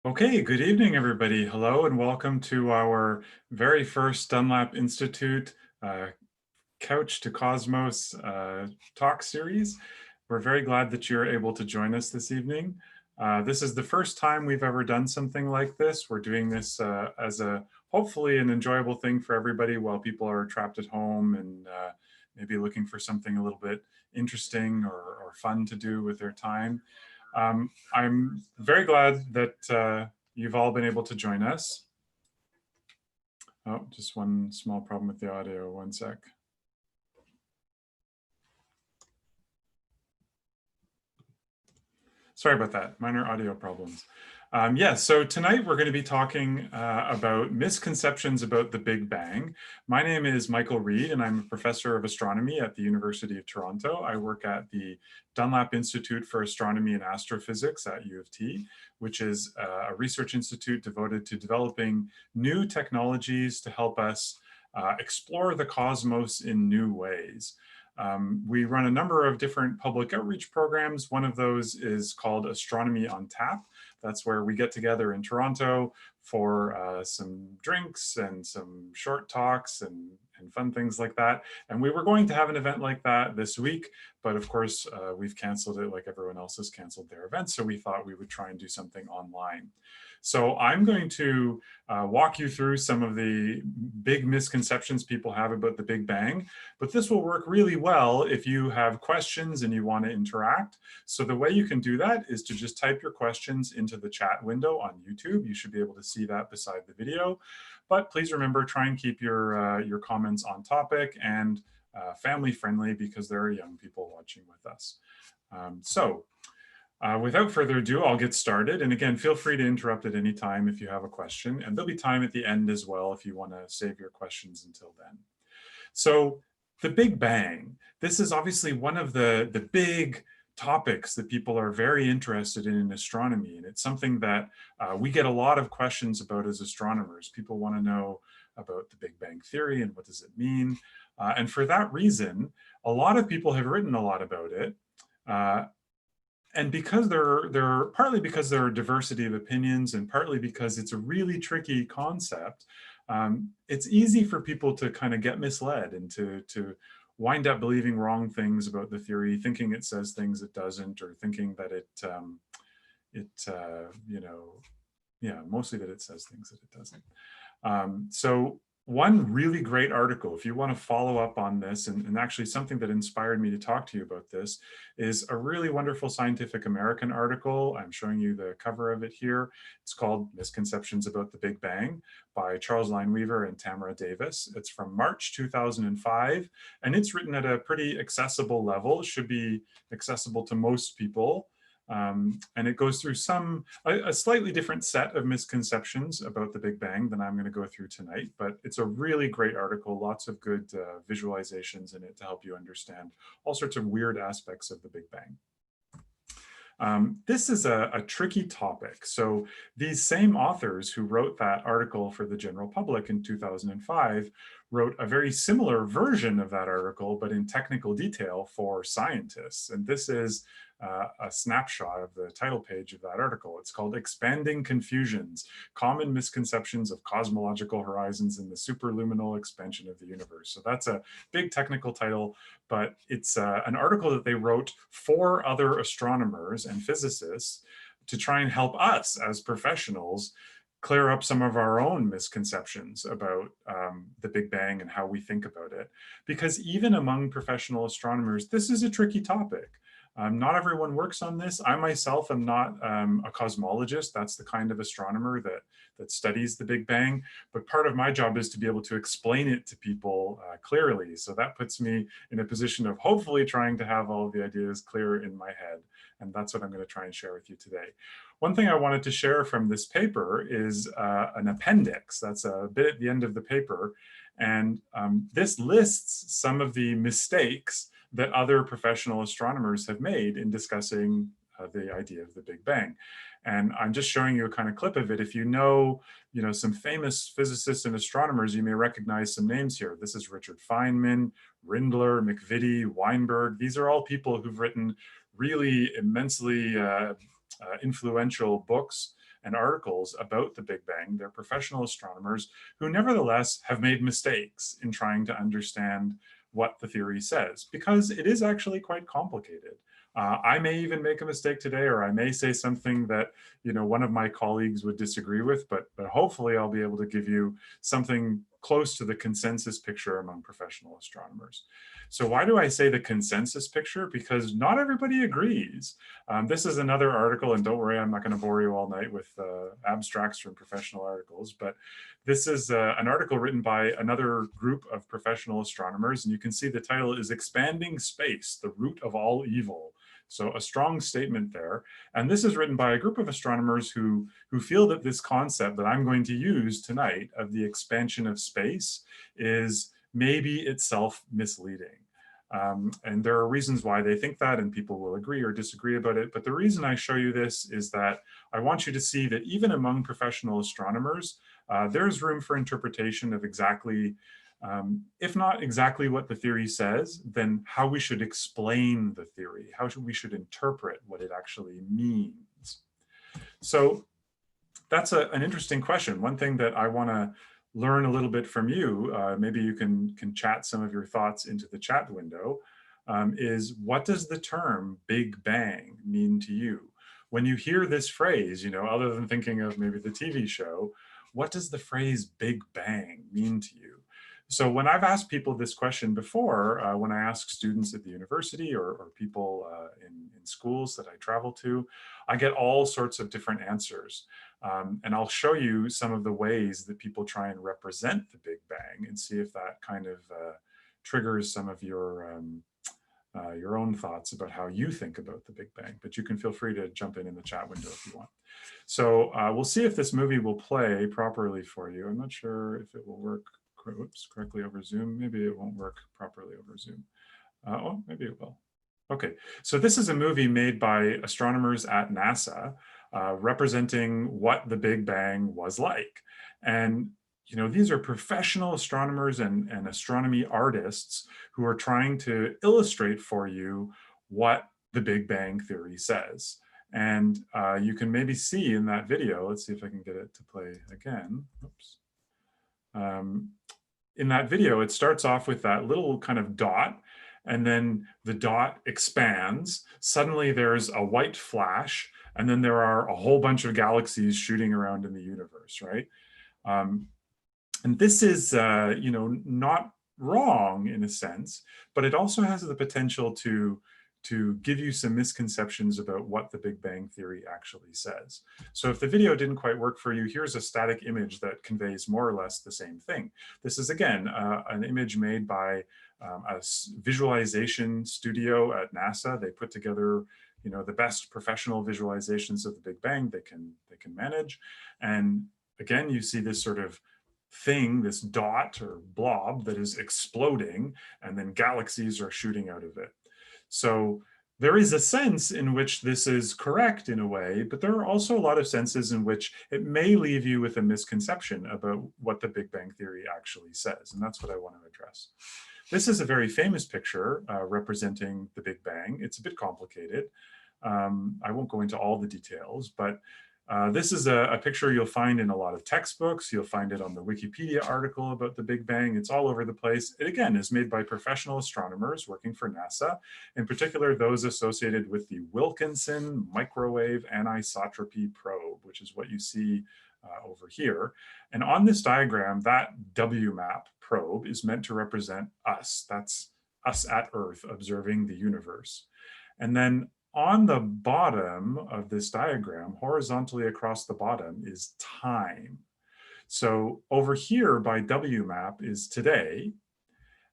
Okay, good evening, everybody. Hello, and welcome to our very first Dunlap Institute uh, Couch to Cosmos talk series. We're very glad that you're able to join us this evening. This is the first time we've ever done something like this. We're doing this as a hopefully an enjoyable thing for everybody while people are trapped at home and maybe looking for something a little bit interesting or fun to do with their time. I'm very glad that you've all been able to join us. Oh, just one small problem with the audio, one sec. Sorry about that, minor audio problems. So tonight we're going to be talking about misconceptions about the Big Bang. My name is Michael Reed, and I'm a professor of astronomy at the University of Toronto. I work at the Dunlap Institute for Astronomy and Astrophysics at U of T, which is a research institute devoted to developing new technologies to help us explore the cosmos in new ways. We run a number of different public outreach programs. One of those is called Astronomy on Tap. That's where we get together in Toronto for some drinks and some short talks and fun things like that. And we were going to have an event like that this week, but of course, we've canceled it like everyone else has canceled their events. So we thought we would try and do something online. So I'm going to walk you through some of the big misconceptions people have about the Big Bang, but this will work really well if you have questions and you want to interact. So the way you can do that is to just type your questions into the chat window on YouTube. You should be able to see that beside the video. But please remember, try and keep your comments on topic and family friendly because there are young people watching with us. Without further ado, I'll get started. And again, feel free to interrupt at any time if you have a question. And there'll be time at the end as well if you want to save your questions until then. So the Big Bang, this is obviously one of the big topics that people are very interested in astronomy. And it's something that we get a lot of questions about as astronomers. People want to know about the Big Bang Theory and what does it mean. And for that reason, a lot of people have written a lot about it. And because partly because there are diversity of opinions and partly because it's a really tricky concept, it's easy for people to kind of get misled and to wind up believing wrong things about the theory, thinking it says things it doesn't, or thinking that mostly that it says things that it doesn't. So one really great article, if you want to follow up on this, and actually something that inspired me to talk to you about this, is a really wonderful Scientific American article. I'm showing you the cover of it here. It's called Misconceptions About the Big Bang by Charles Lineweaver and Tamara Davis. It's from March 2005, and it's written at a pretty accessible level. It should be accessible to most people. And it goes through a slightly different set of misconceptions about the Big Bang than I'm going to go through tonight, but it's a really great article, lots of good visualizations in it to help you understand all sorts of weird aspects of the Big Bang. This is a tricky topic. So these same authors who wrote that article for the general public in 2005 wrote a very similar version of that article, but in technical detail for scientists. And this is a snapshot of the title page of that article. It's called Expanding Confusions, Common Misconceptions of Cosmological Horizons in the Superluminal Expansion of the Universe. So that's a big technical title, but it's an article that they wrote for other astronomers and physicists to try and help us as professionals clear up some of our own misconceptions about the Big Bang and how we think about it. Because even among professional astronomers, this is a tricky topic. Not everyone works on this. I myself am not a cosmologist. That's the kind of astronomer that studies the Big Bang. But part of my job is to be able to explain it to people clearly. So that puts me in a position of hopefully trying to have all of the ideas clear in my head. And that's what I'm going to try and share with you today. One thing I wanted to share from this paper is an appendix. That's a bit at the end of the paper. And this lists some of the mistakes that other professional astronomers have made in discussing the idea of the Big Bang. And I'm just showing you a kind of clip of it. If you know some famous physicists and astronomers, you may recognize some names here. This is Richard Feynman, Rindler, McVitie, Weinberg. These are all people who've written really immensely influential books and articles about the Big Bang. They're professional astronomers who nevertheless have made mistakes in trying to understand what the theory says, because it is actually quite complicated. I may even make a mistake today, or I may say something that one of my colleagues would disagree with, but hopefully I'll be able to give you something close to the consensus picture among professional astronomers. So why do I say the consensus picture? Because not everybody agrees. This is another article, and don't worry, I'm not going to bore you all night with abstracts from professional articles, but this is an article written by another group of professional astronomers, and you can see the title is Expanding Space, the Root of All Evil. So a strong statement there. And this is written by a group of astronomers who feel that this concept that I'm going to use tonight of the expansion of space is maybe itself misleading. And there are reasons why they think that, and people will agree or disagree about it. But the reason I show you this is that I want you to see that even among professional astronomers, there's room for interpretation of exactly, if not exactly what the theory says, then how we should explain the theory, how we should interpret what it actually means. So that's an interesting question. One thing that I want to learn a little bit from you, maybe you can chat some of your thoughts into the chat window, is what does the term Big Bang mean to you? When you hear this phrase, other than thinking of maybe the TV show, what does the phrase Big Bang mean to you? So when I've asked people this question before, when I ask students at the university or people in schools that I travel to, I get all sorts of different answers. And I'll show you some of the ways that people try and represent the Big Bang and see if that kind of triggers some of your own thoughts about how you think about the Big Bang. But you can feel free to jump in the chat window if you want. So we'll see if this movie will play properly for you. I'm not sure if it will work correctly over Zoom. Maybe it won't work properly over Zoom. Oh, maybe it will. Okay, so this is a movie made by astronomers at NASA representing what the Big Bang was like. And these are professional astronomers and astronomy artists who are trying to illustrate for you what the Big Bang theory says. And you can maybe see in that video, let's see if I can get it to play again. Oops. In that video, it starts off with that little kind of dot, and then the dot expands. Suddenly there's a white flash, and then there are a whole bunch of galaxies shooting around in the universe, right? And this is, not wrong in a sense, but it also has the potential to give you some misconceptions about what the Big Bang theory actually says. So if the video didn't quite work for you, here's a static image that conveys more or less the same thing. This is, again, an image made by a visualization studio at NASA. They put together the best professional visualizations of the Big Bang they can manage. And again, you see this sort of thing, this dot or blob that is exploding, and then galaxies are shooting out of it. So there is a sense in which this is correct in a way, but there are also a lot of senses in which it may leave you with a misconception about what the Big Bang theory actually says. And that's what I want to address. This is a very famous picture representing the Big Bang. It's a bit complicated. I won't go into all the details, but this is a picture you'll find in a lot of textbooks. You'll find it on the Wikipedia article about the Big Bang. It's all over the place. It, again, is made by professional astronomers working for NASA, in particular those associated with the Wilkinson Microwave Anisotropy Probe, which is what you see over here. And on this diagram, that WMAP probe is meant to represent us. That's us at Earth observing the universe. And then on the bottom of this diagram, horizontally across the bottom, is time. So over here by WMAP is today,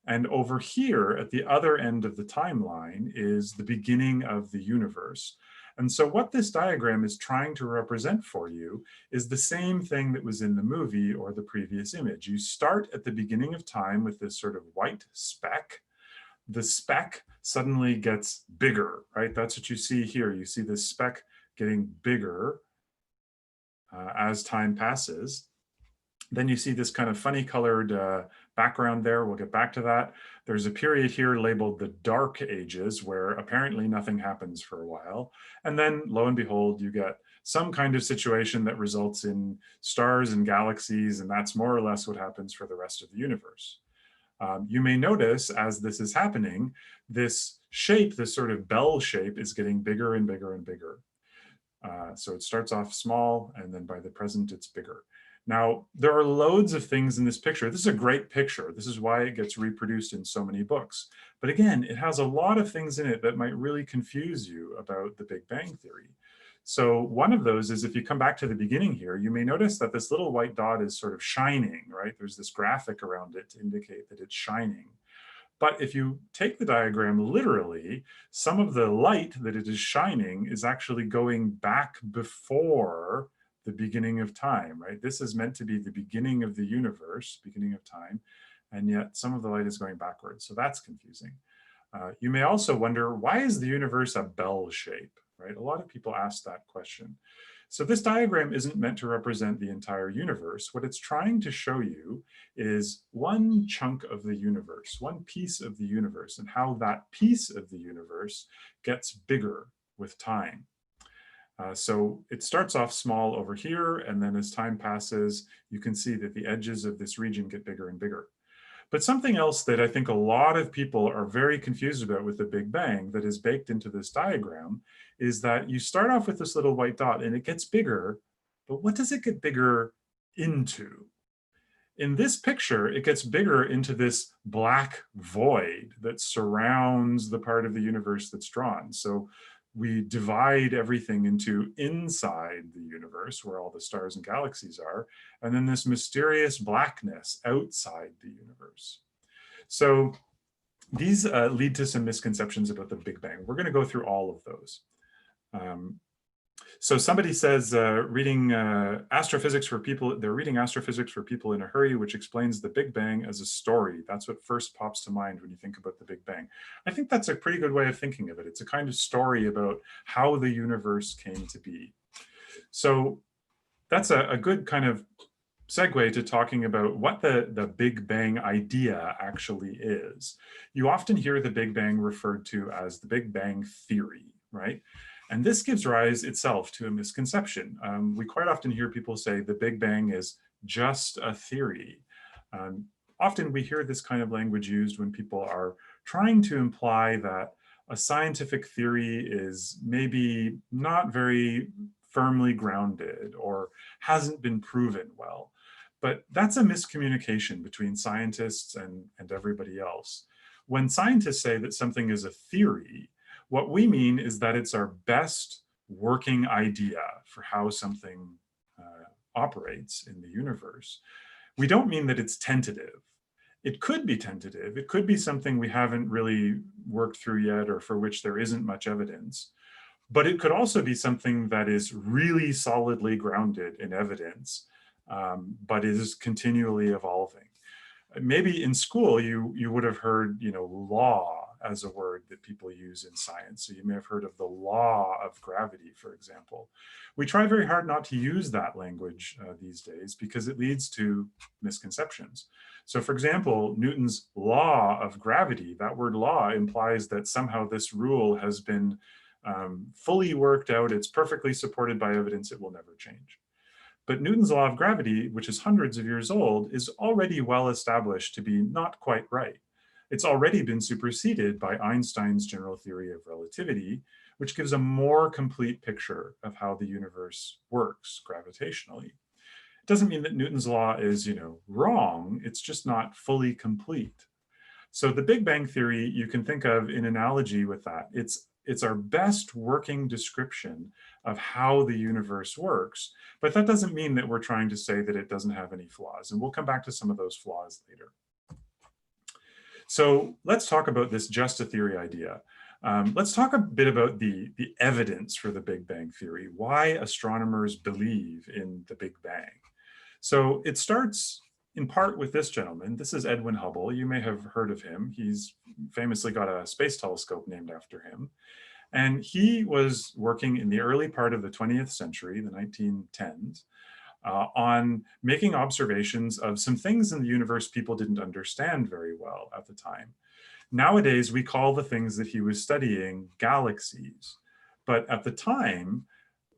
and over here at the other end of the timeline is the beginning of the universe. And so what this diagram is trying to represent for you is the same thing that was in the movie or the previous image. You start at the beginning of time with this sort of white speck. The speck suddenly gets bigger, right? That's what you see here. You see this speck getting bigger as time passes. Then you see this kind of funny colored background there. We'll get back to that. There's a period here labeled the Dark Ages, where apparently nothing happens for a while. And then lo and behold, you get some kind of situation that results in stars and galaxies, and that's more or less what happens for the rest of the universe. You may notice as this is happening, this shape, this sort of bell shape, is getting bigger and bigger and bigger. So it starts off small, and then by the present, it's bigger. Now, there are loads of things in this picture. This is a great picture. This is why it gets reproduced in so many books. But again, it has a lot of things in it that might really confuse you about the Big Bang Theory. So one of those is, if you come back to the beginning here, you may notice that this little white dot is sort of shining, right? There's this graphic around it to indicate that it's shining. But if you take the diagram literally, some of the light that it is shining is actually going back before the beginning of time, right? This is meant to be the beginning of the universe, beginning of time, and yet some of the light is going backwards. So that's confusing. You may also wonder, why is the universe a bell shape, right? A lot of people ask that question. So this diagram isn't meant to represent the entire universe. What it's trying to show you is one chunk of the universe, one piece of the universe, and how that piece of the universe gets bigger with time. So it starts off small over here, and then as time passes, you can see that the edges of this region get bigger and bigger. But something else that I think a lot of people are very confused about with the Big Bang that is baked into this diagram is that you start off with this little white dot and it gets bigger, but what does it get bigger into? In this picture, it gets bigger into this black void that surrounds the part of the universe that's drawn. So we divide everything into inside the universe, where all the stars and galaxies are, and then this mysterious blackness outside the universe. So these lead to some misconceptions about the Big Bang. We're going to go through all of those. So somebody says reading astrophysics for people, they're reading astrophysics for people in a hurry, which explains the Big Bang as a story. That's what first pops to mind when you think about the Big Bang. I think that's a pretty good way of thinking of it. It's a kind of story about how the universe came to be. So that's a good kind of segue to talking about what the Big Bang idea actually is. You often hear the Big Bang referred to as the Big Bang theory, right? And this gives rise itself to a misconception. We quite often hear people say the Big Bang is just a theory. Often we hear this kind of language used when people are trying to imply that a scientific theory is maybe not very firmly grounded or hasn't been proven well. But that's a miscommunication between scientists and everybody else. When scientists say that something is a theory, what we mean is that it's our best working idea for how something operates in the universe. We don't mean that it's tentative. It could be tentative. It could be something we haven't really worked through yet or for which there isn't much evidence. But it could also be something that is really solidly grounded in evidence, but is continually evolving. Maybe in school, you would have heard, law as a word that people use in science. So you may have heard of the law of gravity, for example. We try very hard not to use that language these days because it leads to misconceptions. So for example, Newton's law of gravity, that word law implies that somehow this rule has been fully worked out. It's perfectly supported by evidence. It will never change. But Newton's law of gravity, which is hundreds of years old, is already well established to be not quite right. It's already been superseded by Einstein's general theory of relativity, which gives a more complete picture of how the universe works gravitationally. It doesn't mean that Newton's law is, wrong. It's just not fully complete. So the Big Bang theory you can think of in analogy with that. It's our best working description of how the universe works, but that doesn't mean that we're trying to say that it doesn't have any flaws. And we'll come back to some of those flaws later. So let's talk about this just a theory idea. Let's talk a bit about the evidence for the Big Bang theory, why astronomers believe in the Big Bang. So it starts in part with this gentleman. This is Edwin Hubble. You may have heard of him. He's famously got a space telescope named after him. And he was working in the early part of the 20th century, the 1910s. on making observations of some things in the universe people didn't understand very well at the time. Nowadays, we call the things that he was studying galaxies. But at the time,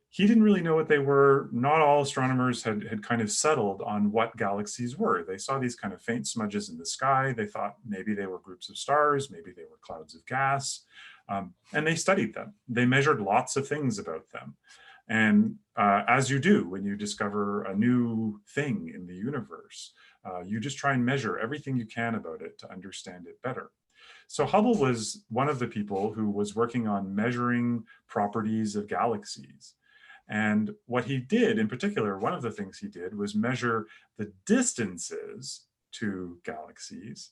he didn't really know what they were. Not all astronomers had kind of settled on what galaxies were. They saw these kind of faint smudges in the sky. They thought maybe they were groups of stars, maybe they were clouds of gas, and they studied them. They measured lots of things about them. And as you do when you discover a new thing in the universe, you just try and measure everything you can about it to understand it better. So Hubble was one of the people who was working on measuring properties of galaxies. And what he did in particular, one of the things he did was measure the distances to galaxies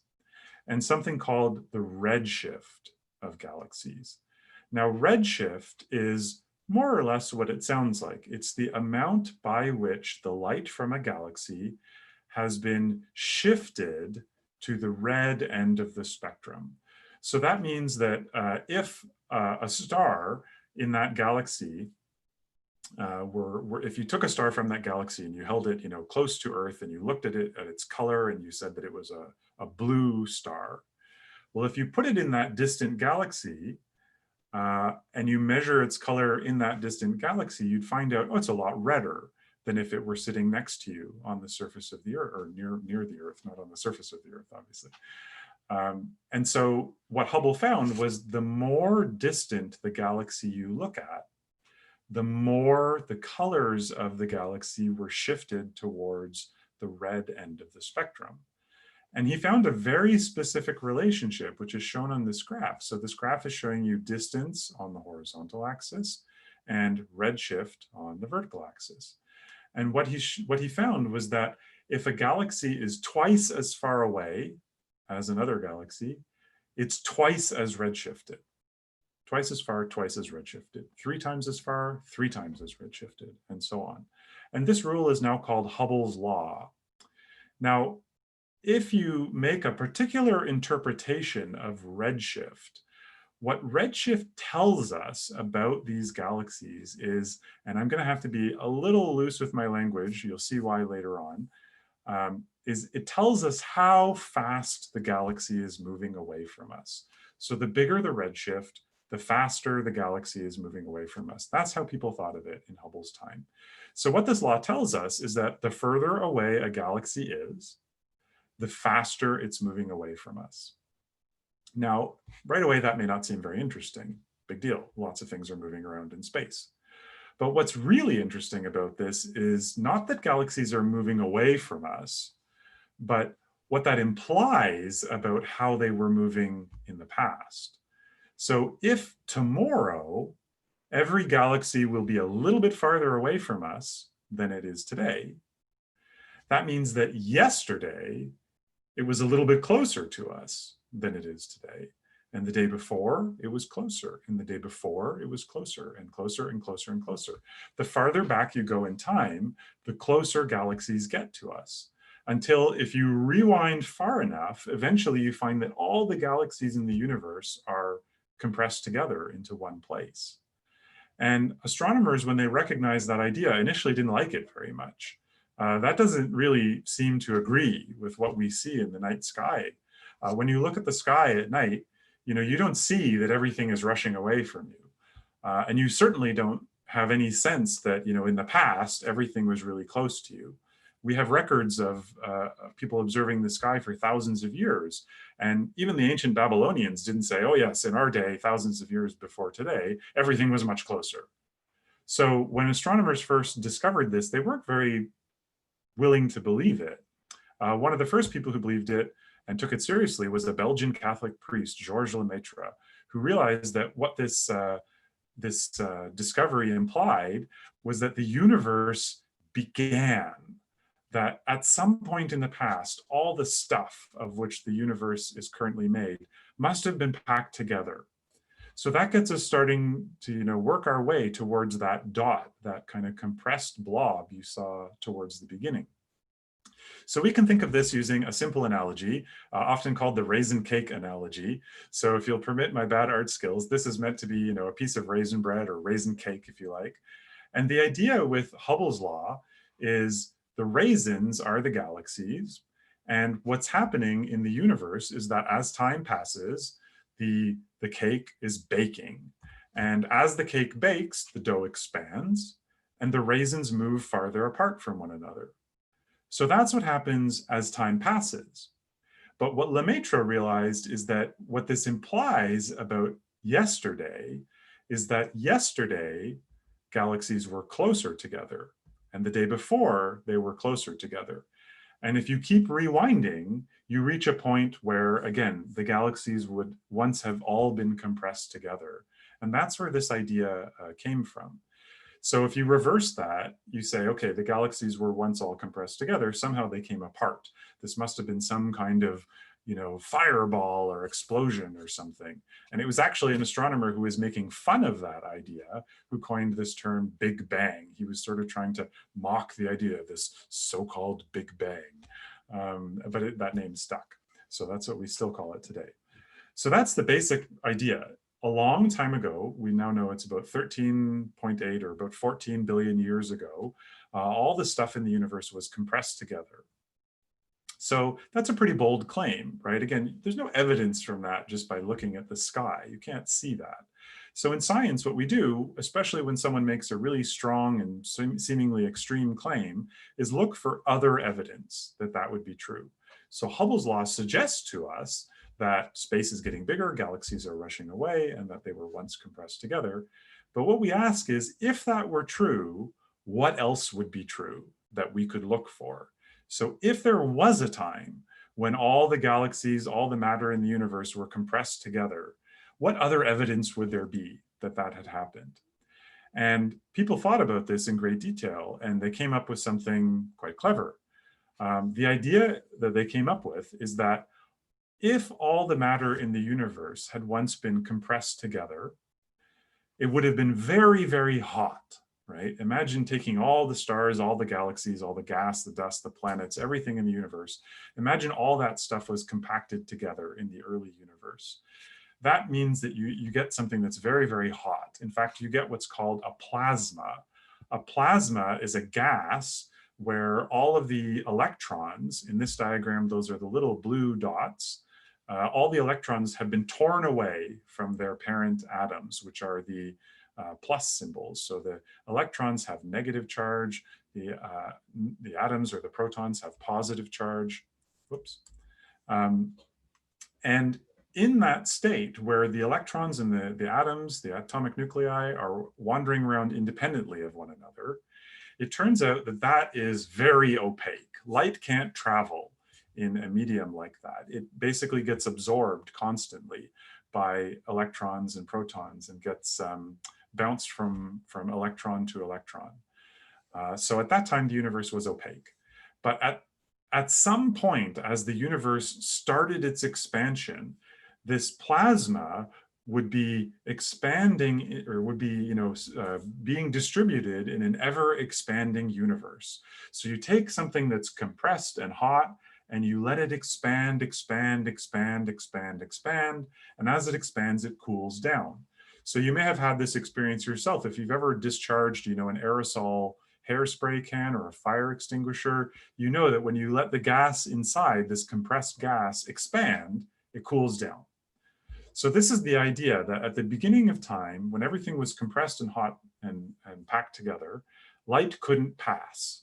and something called the redshift of galaxies. Now, redshift is more or less what it sounds like. It's the amount by which the light from a galaxy has been shifted to the red end of the spectrum. So that means that if a star in that galaxy if you took a star from that galaxy and you held it, close to Earth, and you looked at it, at its color, and you said that it was a blue star. Well, if you put it in that distant galaxy and you measure its color in that distant galaxy, you'd find out, oh, it's a lot redder than if it were sitting next to you on the surface of the Earth, or near the Earth, not on the surface of the Earth, obviously. And so what Hubble found was the more distant the galaxy you look at, the more the colors of the galaxy were shifted towards the red end of the spectrum. And he found a very specific relationship, which is shown on this graph. So this graph is showing you distance on the horizontal axis and redshift on the vertical axis. And what he found was that if a galaxy is twice as far away as another galaxy, it's twice as redshifted. Twice as far, twice as redshifted. 3 times as far, 3 times as redshifted, and so on. And this rule is now called Hubble's law. Now, if you make a particular interpretation of redshift, what redshift tells us about these galaxies is, and I'm going to have to be a little loose with my language, you'll see why later on, is it tells us how fast the galaxy is moving away from us. So the bigger the redshift, the faster the galaxy is moving away from us. That's how people thought of it in Hubble's time. So what this law tells us is that the further away a galaxy is, the faster it's moving away from us. Now, right away, that may not seem very interesting. Big deal. Lots of things are moving around in space. But what's really interesting about this is not that galaxies are moving away from us, but what that implies about how they were moving in the past. So if tomorrow, every galaxy will be a little bit farther away from us than it is today, that means that yesterday, it was a little bit closer to us than it is today. And the day before, it was closer. And the day before, it was closer and closer and closer and closer. The farther back you go in time, the closer galaxies get to us. Until if you rewind far enough, eventually you find that all the galaxies in the universe are compressed together into one place. And astronomers, when they recognized that idea, initially didn't like it very much. That doesn't really seem to agree with what we see in the night sky. When you look at the sky at night, you don't see that everything is rushing away from you. And you certainly don't have any sense that, in the past, everything was really close to you. We have records of people observing the sky for thousands of years. And even the ancient Babylonians didn't say, oh yes, in our day, thousands of years before today, everything was much closer. So when astronomers first discovered this, they weren't very willing to believe it. One of the first people who believed it and took it seriously was the Belgian Catholic priest, Georges Lemaitre, who realized that what this discovery implied was that the universe began, that at some point in the past, all the stuff of which the universe is currently made must have been packed together. So that gets us starting to work our way towards that dot, that kind of compressed blob you saw towards the beginning. So we can think of this using a simple analogy, often called the raisin cake analogy. So if you'll permit my bad art skills, this is meant to be a piece of raisin bread or raisin cake, if you like. And the idea with Hubble's law is the raisins are the galaxies. And what's happening in the universe is that as time passes, the cake is baking. And as the cake bakes, the dough expands and the raisins move farther apart from one another. So that's what happens as time passes. But what Lemaitre realized is that what this implies about yesterday is that yesterday galaxies were closer together, and the day before they were closer together. And if you keep rewinding, you reach a point where, again, the galaxies would once have all been compressed together. And that's where this idea came from. So if you reverse that, you say, okay, the galaxies were once all compressed together. Somehow they came apart. This must have been some kind of, fireball or explosion or something. And it was actually an astronomer who was making fun of that idea who coined this term Big Bang. He was sort of trying to mock the idea of this so-called Big Bang. But that name stuck. So that's what we still call it today. So that's the basic idea. A long time ago, we now know it's about 13.8 or about 14 billion years ago, all the stuff in the universe was compressed together. So that's a pretty bold claim, right? Again, there's no evidence from that just by looking at the sky. You can't see that. So in science, what we do, especially when someone makes a really strong and seemingly extreme claim, is look for other evidence that that would be true. So Hubble's law suggests to us that space is getting bigger, galaxies are rushing away, and that they were once compressed together. But what we ask is, if that were true, what else would be true that we could look for? So if there was a time when all the galaxies, all the matter in the universe were compressed together, what other evidence would there be that that had happened? And people thought about this in great detail, and they came up with something quite clever. The idea that they came up with is that if all the matter in the universe had once been compressed together, it would have been very, very hot, right? Imagine taking all the stars, all the galaxies, all the gas, the dust, the planets, everything in the universe. Imagine all that stuff was compacted together in the early universe. That means that you get something that's very, very hot. In fact, you get what's called a plasma. A plasma is a gas where all of the electrons, in this diagram, those are the little blue dots, all the electrons have been torn away from their parent atoms, which are the plus symbols. So the electrons have negative charge, the atoms or the protons have positive charge. Whoops. And in that state where the electrons and the atoms, the atomic nuclei, are wandering around independently of one another, it turns out that that is very opaque. Light can't travel in a medium like that. It basically gets absorbed constantly by electrons and protons and gets bounced from electron to electron. So at that time, the universe was opaque. But at some point, as the universe started its expansion, this plasma would be expanding, or would be, being distributed in an ever expanding universe. So you take something that's compressed and hot, and you let it expand, expand, expand, expand, expand, and as it expands, it cools down. So you may have had this experience yourself. If you've ever discharged, an aerosol hairspray can or a fire extinguisher, you know that when you let the gas inside, this compressed gas, expand, it cools down. So this is the idea that at the beginning of time, when everything was compressed and hot and packed together, light couldn't pass.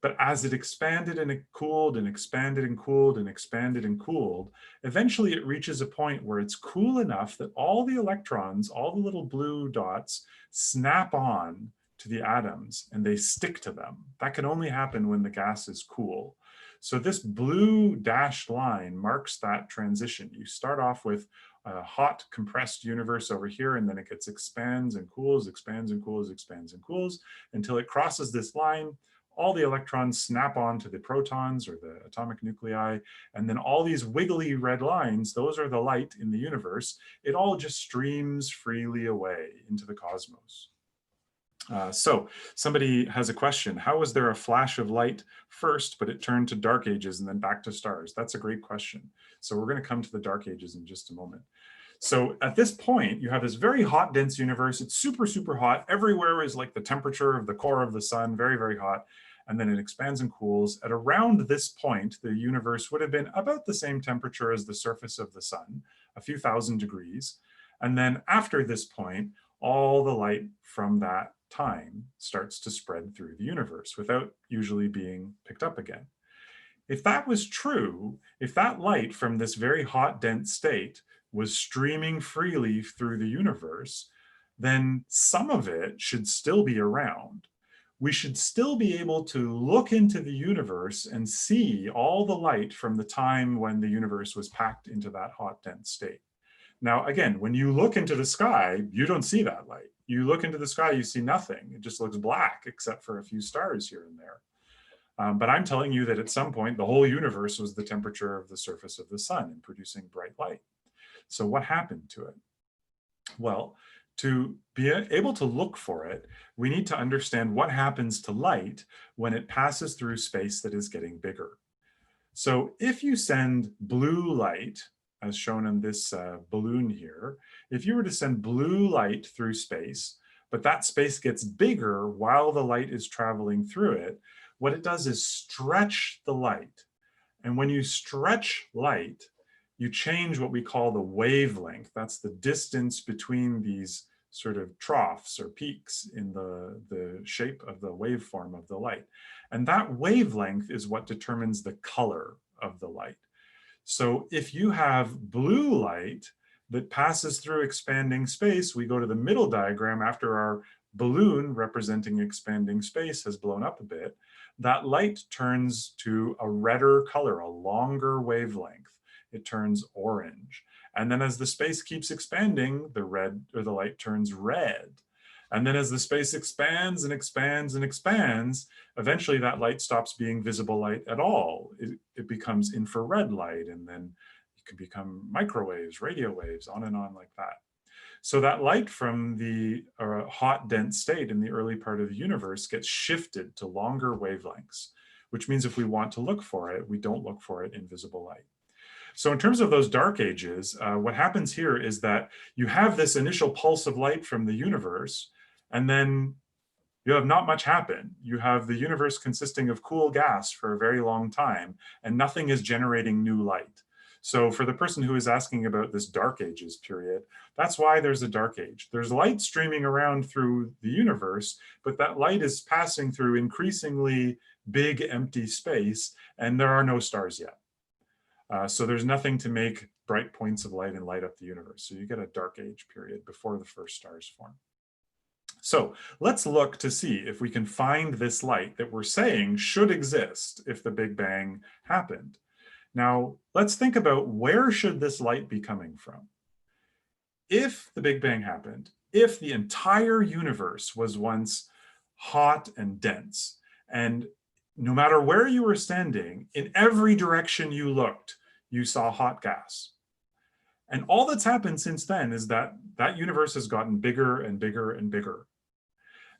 But as it expanded and it cooled and expanded and cooled and expanded and cooled, eventually it reaches a point where it's cool enough that all the electrons, all the little blue dots, snap on to the atoms and they stick to them. That can only happen when the gas is cool. So this blue dashed line marks that transition. You start off with a hot compressed universe over here, and then it gets expands and cools, expands and cools, expands and cools, until it crosses this line. All the electrons snap on to the protons or the atomic nuclei, and then all these wiggly red lines, those are the light in the universe. It all just streams freely away into the cosmos. So somebody has a question. How was there a flash of light first, but it turned to dark ages and then back to stars? That's a great question. So we're going to come to the dark ages in just a moment. So at this point, you have this very hot, dense universe. It's super, super hot. Everywhere is like the temperature of the core of the sun, very, very hot. And then it expands and cools. At around this point, the universe would have been about the same temperature as the surface of the sun, a few thousand degrees. And then after this point, all the light from that time starts to spread through the universe without usually being picked up again. If that was true, if that light from this very hot, dense state was streaming freely through the universe, then some of it should still be around. We should still be able to look into the universe and see all the light from the time when the universe was packed into that hot, dense state. Now, again, when you look into the sky, you don't see that light. You look into the sky, you see nothing. It just looks black, except for a few stars here and there. But I'm telling you that at some point, the whole universe was the temperature of the surface of the sun and producing bright light. So what happened to it? Well, to be able to look for it, we need to understand what happens to light when it passes through space that is getting bigger. So if you send blue light, as shown in this balloon here, if you were to send blue light through space, but that space gets bigger while the light is traveling through it, what it does is stretch the light. And when you stretch light, you change what we call the wavelength. That's the distance between these sort of troughs or peaks in the shape of the waveform of the light. And that wavelength is what determines the color of the light. So if you have blue light that passes through expanding space, we go to the middle diagram after our balloon representing expanding space has blown up a bit, that light turns to a redder color, a longer wavelength. It turns orange. And then as the space keeps expanding, the red or the light turns red. And then as the space expands and expands and expands, eventually that light stops being visible light at all. It becomes infrared light, and then it can become microwaves, radio waves, on and on like that. So that light from the hot, dense state in the early part of the universe gets shifted to longer wavelengths, which means if we want to look for it, we don't look for it in visible light. So in terms of those dark ages, what happens here is that you have this initial pulse of light from the universe, and then you have not much happen. You have the universe consisting of cool gas for a very long time, and nothing is generating new light. So for the person who is asking about this dark ages period, that's why there's a dark age. There's light streaming around through the universe, but that light is passing through increasingly big empty space, and there are no stars yet. So there's nothing to make bright points of light and light up the universe. So you get a dark age period before the first stars form. So let's look to see if we can find this light that we're saying should exist if the Big Bang happened. Now, let's think about where should this light be coming from? If the Big Bang happened, if the entire universe was once hot and dense, and no matter where you were standing, in every direction you looked, you saw hot gas. And all that's happened since then is that that universe has gotten bigger and bigger and bigger.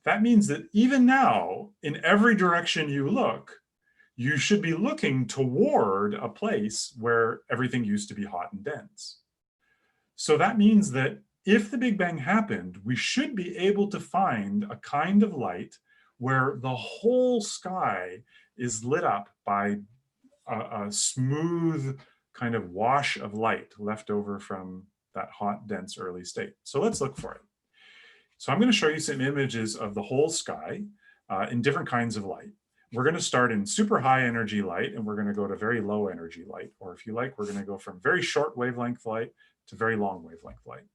That means that even now, in every direction you look, you should be looking toward a place where everything used to be hot and dense. So that means that if the Big Bang happened, we should be able to find a kind of light where the whole sky is lit up by a smooth kind of wash of light left over from that hot, dense early state. So let's look for it. So I'm going to show you some images of the whole sky in different kinds of light. We're going to start in super high energy light, and we're going to go to very low energy light. Or if you like, we're going to go from very short wavelength light to very long wavelength light.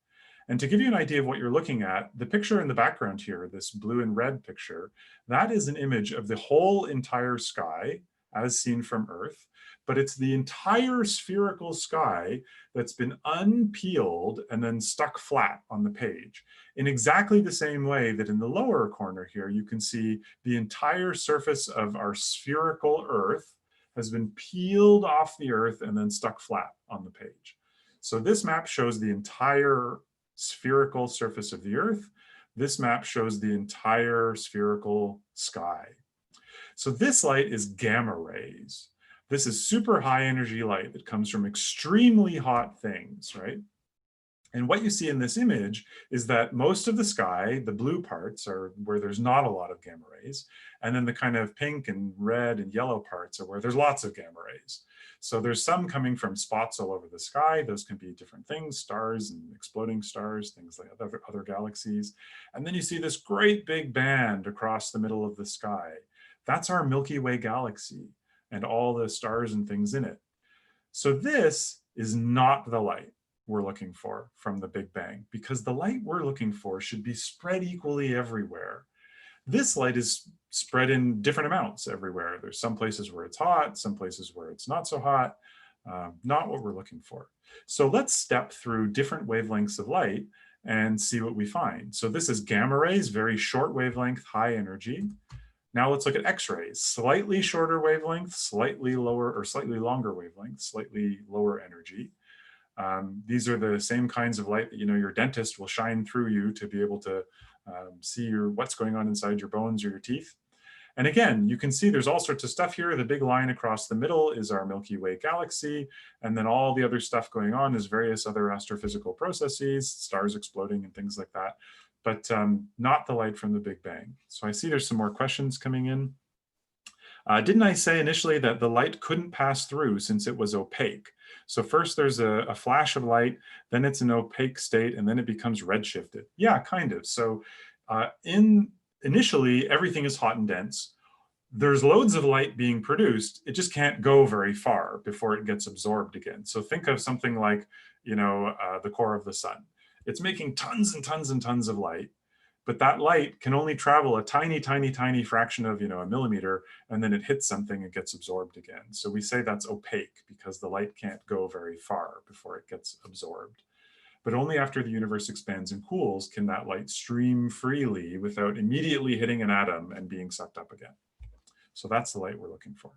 And to give you an idea of what you're looking at, the picture in the background here, this blue and red picture, that is an image of the whole entire sky as seen from Earth, but it's the entire spherical sky that's been unpeeled and then stuck flat on the page. In exactly the same way that in the lower corner here, you can see the entire surface of our spherical Earth has been peeled off the Earth and then stuck flat on the page. So this map shows the entire spherical surface of the Earth. This map shows the entire spherical sky. So this light is gamma rays. This is super high energy light that comes from extremely hot things, right? And what you see in this image is that most of the sky, the blue parts, are where there's not a lot of gamma rays. And then the kind of pink and red and yellow parts are where there's lots of gamma rays. So there's some coming from spots all over the sky. Those can be different things, stars and exploding stars, things like other galaxies. And then you see this great big band across the middle of the sky. That's our Milky Way galaxy and all the stars and things in it. So this is not the light we're looking for from the Big Bang, because the light we're looking for should be spread equally everywhere. This light is spread in different amounts everywhere. There's some places where it's hot, some places where it's not so hot, not what we're looking for. So let's step through different wavelengths of light and see what we find. So this is gamma rays, very short wavelength, high energy. Now let's look at X-rays, slightly shorter wavelength, slightly lower or slightly longer wavelength, slightly lower energy. These are the same kinds of light that your dentist will shine through you to be able to see what's going on inside your bones or your teeth. And again, you can see there's all sorts of stuff here. The big line across the middle is our Milky Way galaxy. And then all the other stuff going on is various other astrophysical processes, stars exploding and things like that, but not the light from the Big Bang. So I see there's some more questions coming in. Didn't I say initially that the light couldn't pass through since it was opaque? So first there's a flash of light, then it's an opaque state, and then it becomes redshifted. Yeah, kind of. So initially, everything is hot and dense. There's loads of light being produced. It just can't go very far before it gets absorbed again. So think of something like, the core of the sun. It's making tons and tons and tons of light, but that light can only travel a tiny, tiny, tiny fraction of, a millimeter, and then it hits something and gets absorbed again. So we say that's opaque because the light can't go very far before it gets absorbed. But only after the universe expands and cools can that light stream freely without immediately hitting an atom and being sucked up again. So that's the light we're looking for.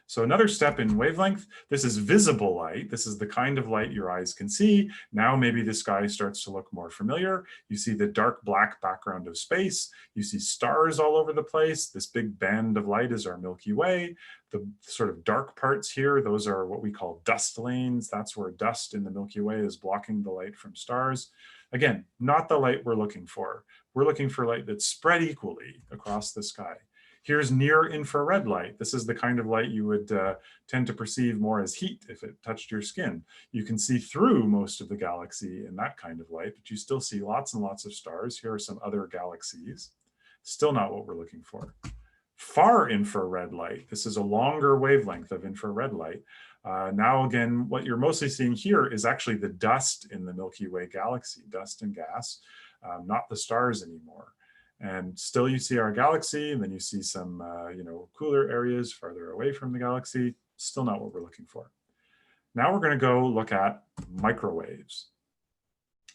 So another step in wavelength, this is visible light. This is the kind of light your eyes can see. Now maybe the sky starts to look more familiar. You see the dark black background of space. You see stars all over the place. This big band of light is our Milky Way. The sort of dark parts here, those are what we call dust lanes. That's where dust in the Milky Way is blocking the light from stars. Again, not the light we're looking for. We're looking for light that's spread equally across the sky. Here's near infrared light. This is the kind of light you would tend to perceive more as heat if it touched your skin. You can see through most of the galaxy in that kind of light, but you still see lots and lots of stars. Here are some other galaxies. Still not what we're looking for. Far infrared light. This is a longer wavelength of infrared light. Now again, what you're mostly seeing here is actually the dust in the Milky Way galaxy, dust and gas, not the stars anymore. And still you see our galaxy, and then you see some cooler areas farther away from the galaxy. Still not what we're looking for. Now we're going to go look at microwaves.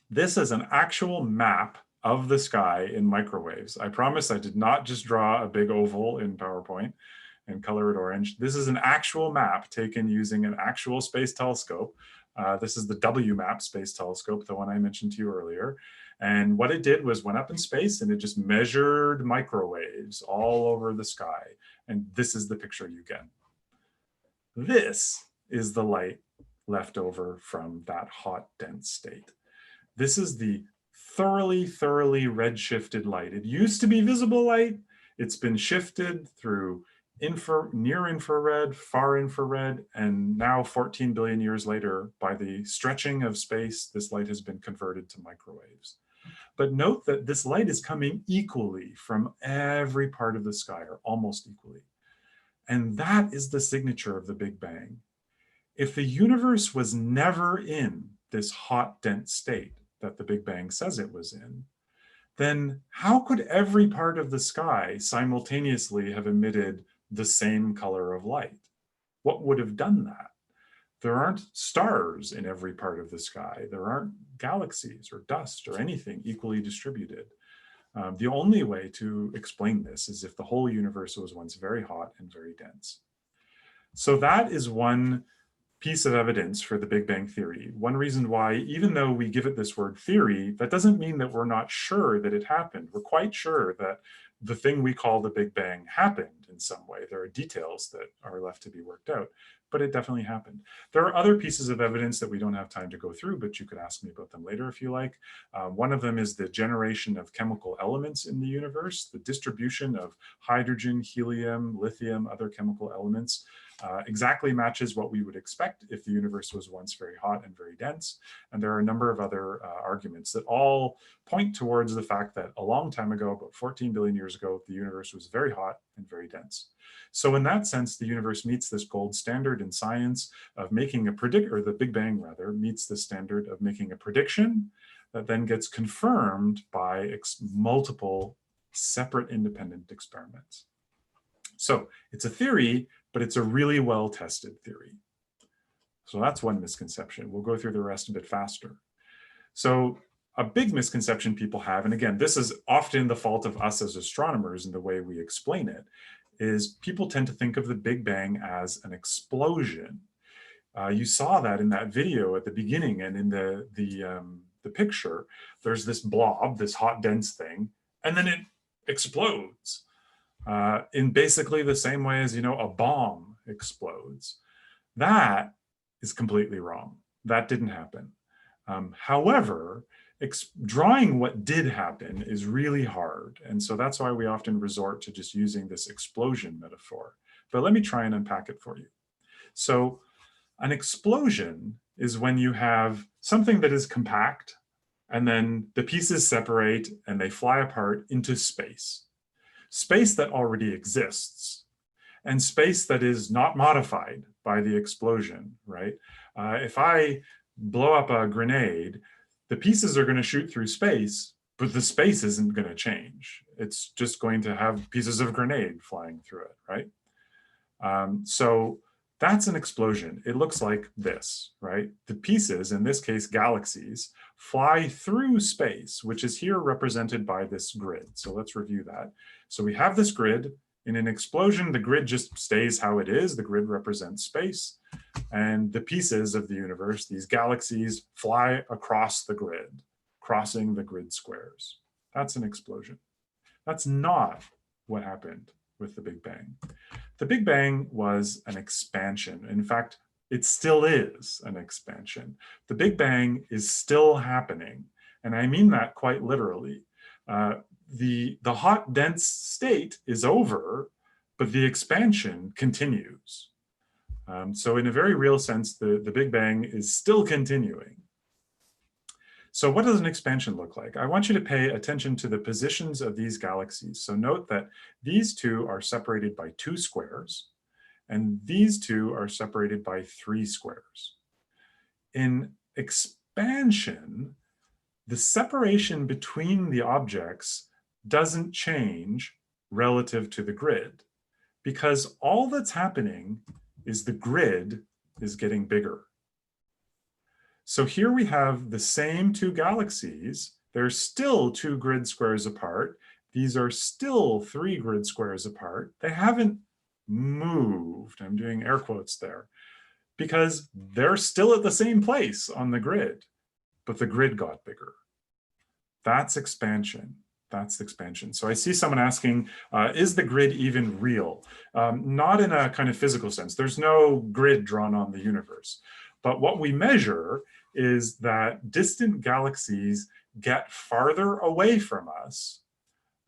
This is an actual map of the sky in microwaves. I promise I did not just draw a big oval in PowerPoint and color it orange. This is an actual map taken using an actual space telescope. This is the WMAP space telescope, the one I mentioned to you earlier. And what it did was went up in space and it just measured microwaves all over the sky. And this is the picture you get. This is the light left over from that hot, dense state. This is the thoroughly, thoroughly redshifted light. It used to be visible light. It's been shifted through near infrared, far infrared, and now 14 billion years later, by the stretching of space, this light has been converted to microwaves. But note that this light is coming equally from every part of the sky, or almost equally. And that is the signature of the Big Bang. If the universe was never in this hot, dense state that the Big Bang says it was in, then how could every part of the sky simultaneously have emitted the same color of light? What would have done that? There aren't stars in every part of the sky. There aren't galaxies or dust or anything equally distributed. The only way to explain this is if the whole universe was once very hot and very dense. So that is one piece of evidence for the Big Bang Theory. One reason why, even though we give it this word theory, that doesn't mean that we're not sure that it happened. We're quite sure that the thing we call the Big Bang happened in some way. There are details that are left to be worked out. but it definitely happened. There are other pieces of evidence that we don't have time to go through, but you could ask me about them later if you like. One of them is the generation of chemical elements in the universe, the distribution of hydrogen, helium, lithium, other chemical elements. Exactly matches what we would expect if the universe was once very hot and very dense. And there are a number of other arguments that all point towards the fact that a long time ago, about 14 billion years ago, the universe was very hot and very dense. So in that sense, the universe meets this gold standard in science of making a prediction, or the Big Bang rather, meets the standard of making a prediction that then gets confirmed by multiple separate independent experiments. So it's a theory, but it's a really well-tested theory. So that's one misconception. We'll go through the rest a bit faster. So a big misconception people have, and again, this is often the fault of us as astronomers in the way we explain it, is people tend to think of the Big Bang as an explosion. You saw that in that video at the beginning, and in the picture, there's this blob, this hot dense thing, and then it explodes. In basically the same way as, a bomb explodes. That is completely wrong. That didn't happen. However, drawing what did happen is really hard. And so that's why we often resort to just using this explosion metaphor. But let me try and unpack it for you. So an explosion is when you have something that is compact, and then the pieces separate and they fly apart into space. Space that already exists, and space that is not modified by the explosion, right? If I blow up a grenade, the pieces are going to shoot through space, but the space isn't going to change. It's just going to have pieces of grenade flying through it, right? So that's an explosion. It looks like this, right? The pieces, in this case, galaxies, fly through space, which is here represented by this grid. So let's review that. So we have this grid. In an explosion, the grid just stays how it is. The grid represents space. And the pieces of the universe, these galaxies, fly across the grid, crossing the grid squares. That's an explosion. That's not what happened with the Big Bang. The Big Bang was an expansion. In fact, it still is an expansion. The Big Bang is still happening. And I mean that quite literally. The hot, dense state is over, but the expansion continues. So in a very real sense, the Big Bang is still continuing. So what does an expansion look like? I want you to pay attention to the positions of these galaxies. So note that these two are separated by 2 squares, and these two are separated by 3 squares. In expansion, the separation between the objects doesn't change relative to the grid, because all that's happening is the grid is getting bigger. So here we have the same 2 galaxies. They're still 2 grid squares apart. These are still 3 grid squares apart. They haven't moved. I'm doing air quotes there, because they're still at the same place on the grid, but the grid got bigger. That's expansion. That's expansion. So I see someone asking, is the grid even real? Not in a kind of physical sense. There's no grid drawn on the universe. But what we measure is that distant galaxies get farther away from us,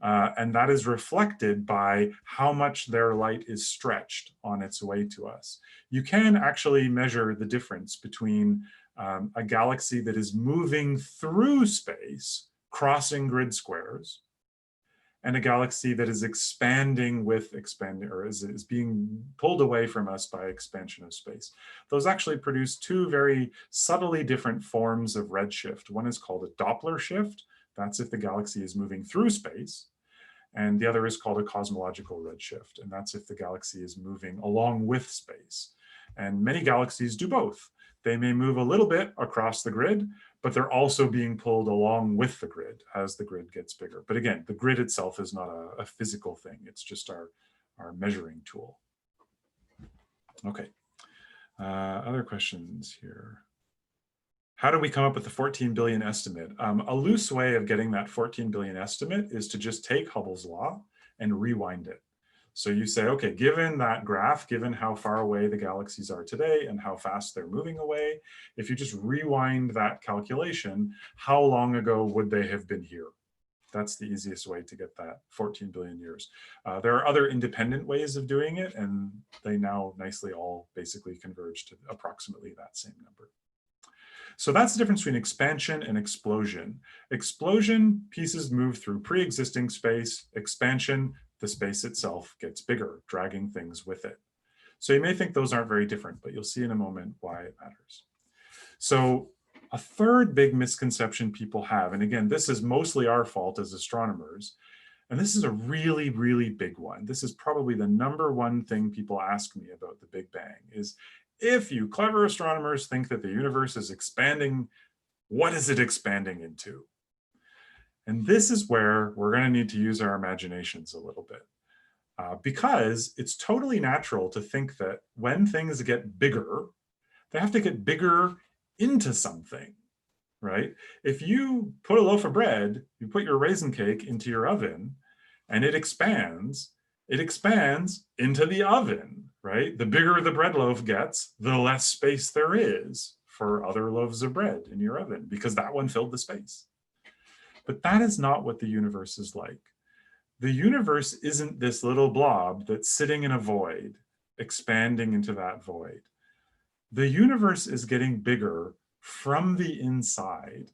and that is reflected by how much their light is stretched on its way to us. You can actually measure the difference between a galaxy that is moving through space, crossing grid squares, and a galaxy that is expanding with or is being pulled away from us by expansion of space. Those actually produce 2 very subtly different forms of redshift. One is called a Doppler shift. That's if the galaxy is moving through space. And the other is called a cosmological redshift. And that's if the galaxy is moving along with space. And many galaxies do both. They may move a little bit across the grid, but they're also being pulled along with the grid as the grid gets bigger. But again, the grid itself is not a physical thing. It's just our measuring tool. Okay, other questions here. How do we come up with the 14 billion estimate? A loose way of getting that 14 billion estimate is to just take Hubble's law and rewind it. So you say, okay, given that graph, given how far away the galaxies are today and how fast they're moving away, if you just rewind that calculation, how long ago would they have been here? That's the easiest way to get that 14 billion years. There are other independent ways of doing it, and they now nicely all basically converge to approximately that same number. So that's the difference between expansion and explosion. Explosion, pieces move through pre-existing space. Expansion, the space itself gets bigger, dragging things with it. So you may think those aren't very different, but you'll see in a moment why it matters. So a third big misconception people have, and again, this is mostly our fault as astronomers, and this is a really, really big one. This is probably the #1 thing people ask me about the Big Bang is, if you clever astronomers think that the universe is expanding, what is it expanding into? And this is where we're going to need to use our imaginations a little bit. Because it's totally natural to think that when things get bigger, they have to get bigger into something, right? If you put a loaf of bread, you put your raisin cake into your oven and it expands into the oven, right? The bigger the bread loaf gets, the less space there is for other loaves of bread in your oven because that one filled the space. But that is not what the universe is like. The universe isn't this little blob that's sitting in a void, expanding into that void. The universe is getting bigger from the inside.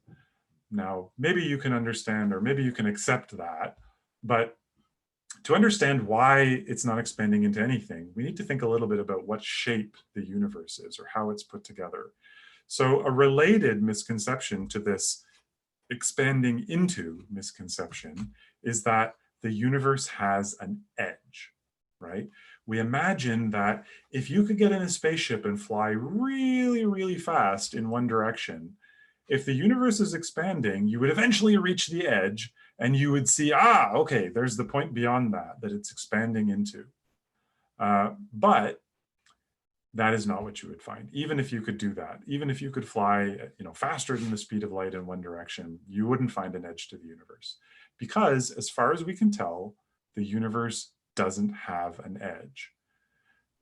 Now, maybe you can understand, or maybe you can accept that, but to understand why it's not expanding into anything, we need to think a little bit about what shape the universe is or how it's put together. So a related misconception to this expanding into misconception is that the universe has an edge, right? We imagine that if you could get in a spaceship and fly really, really fast in one direction, if the universe is expanding, you would eventually reach the edge and you would see, okay, there's the point beyond that it's expanding into. But that is not what you would find. Even if you could do that, even if you could fly faster than the speed of light in one direction, you wouldn't find an edge to the universe. Because as far as we can tell, the universe doesn't have an edge.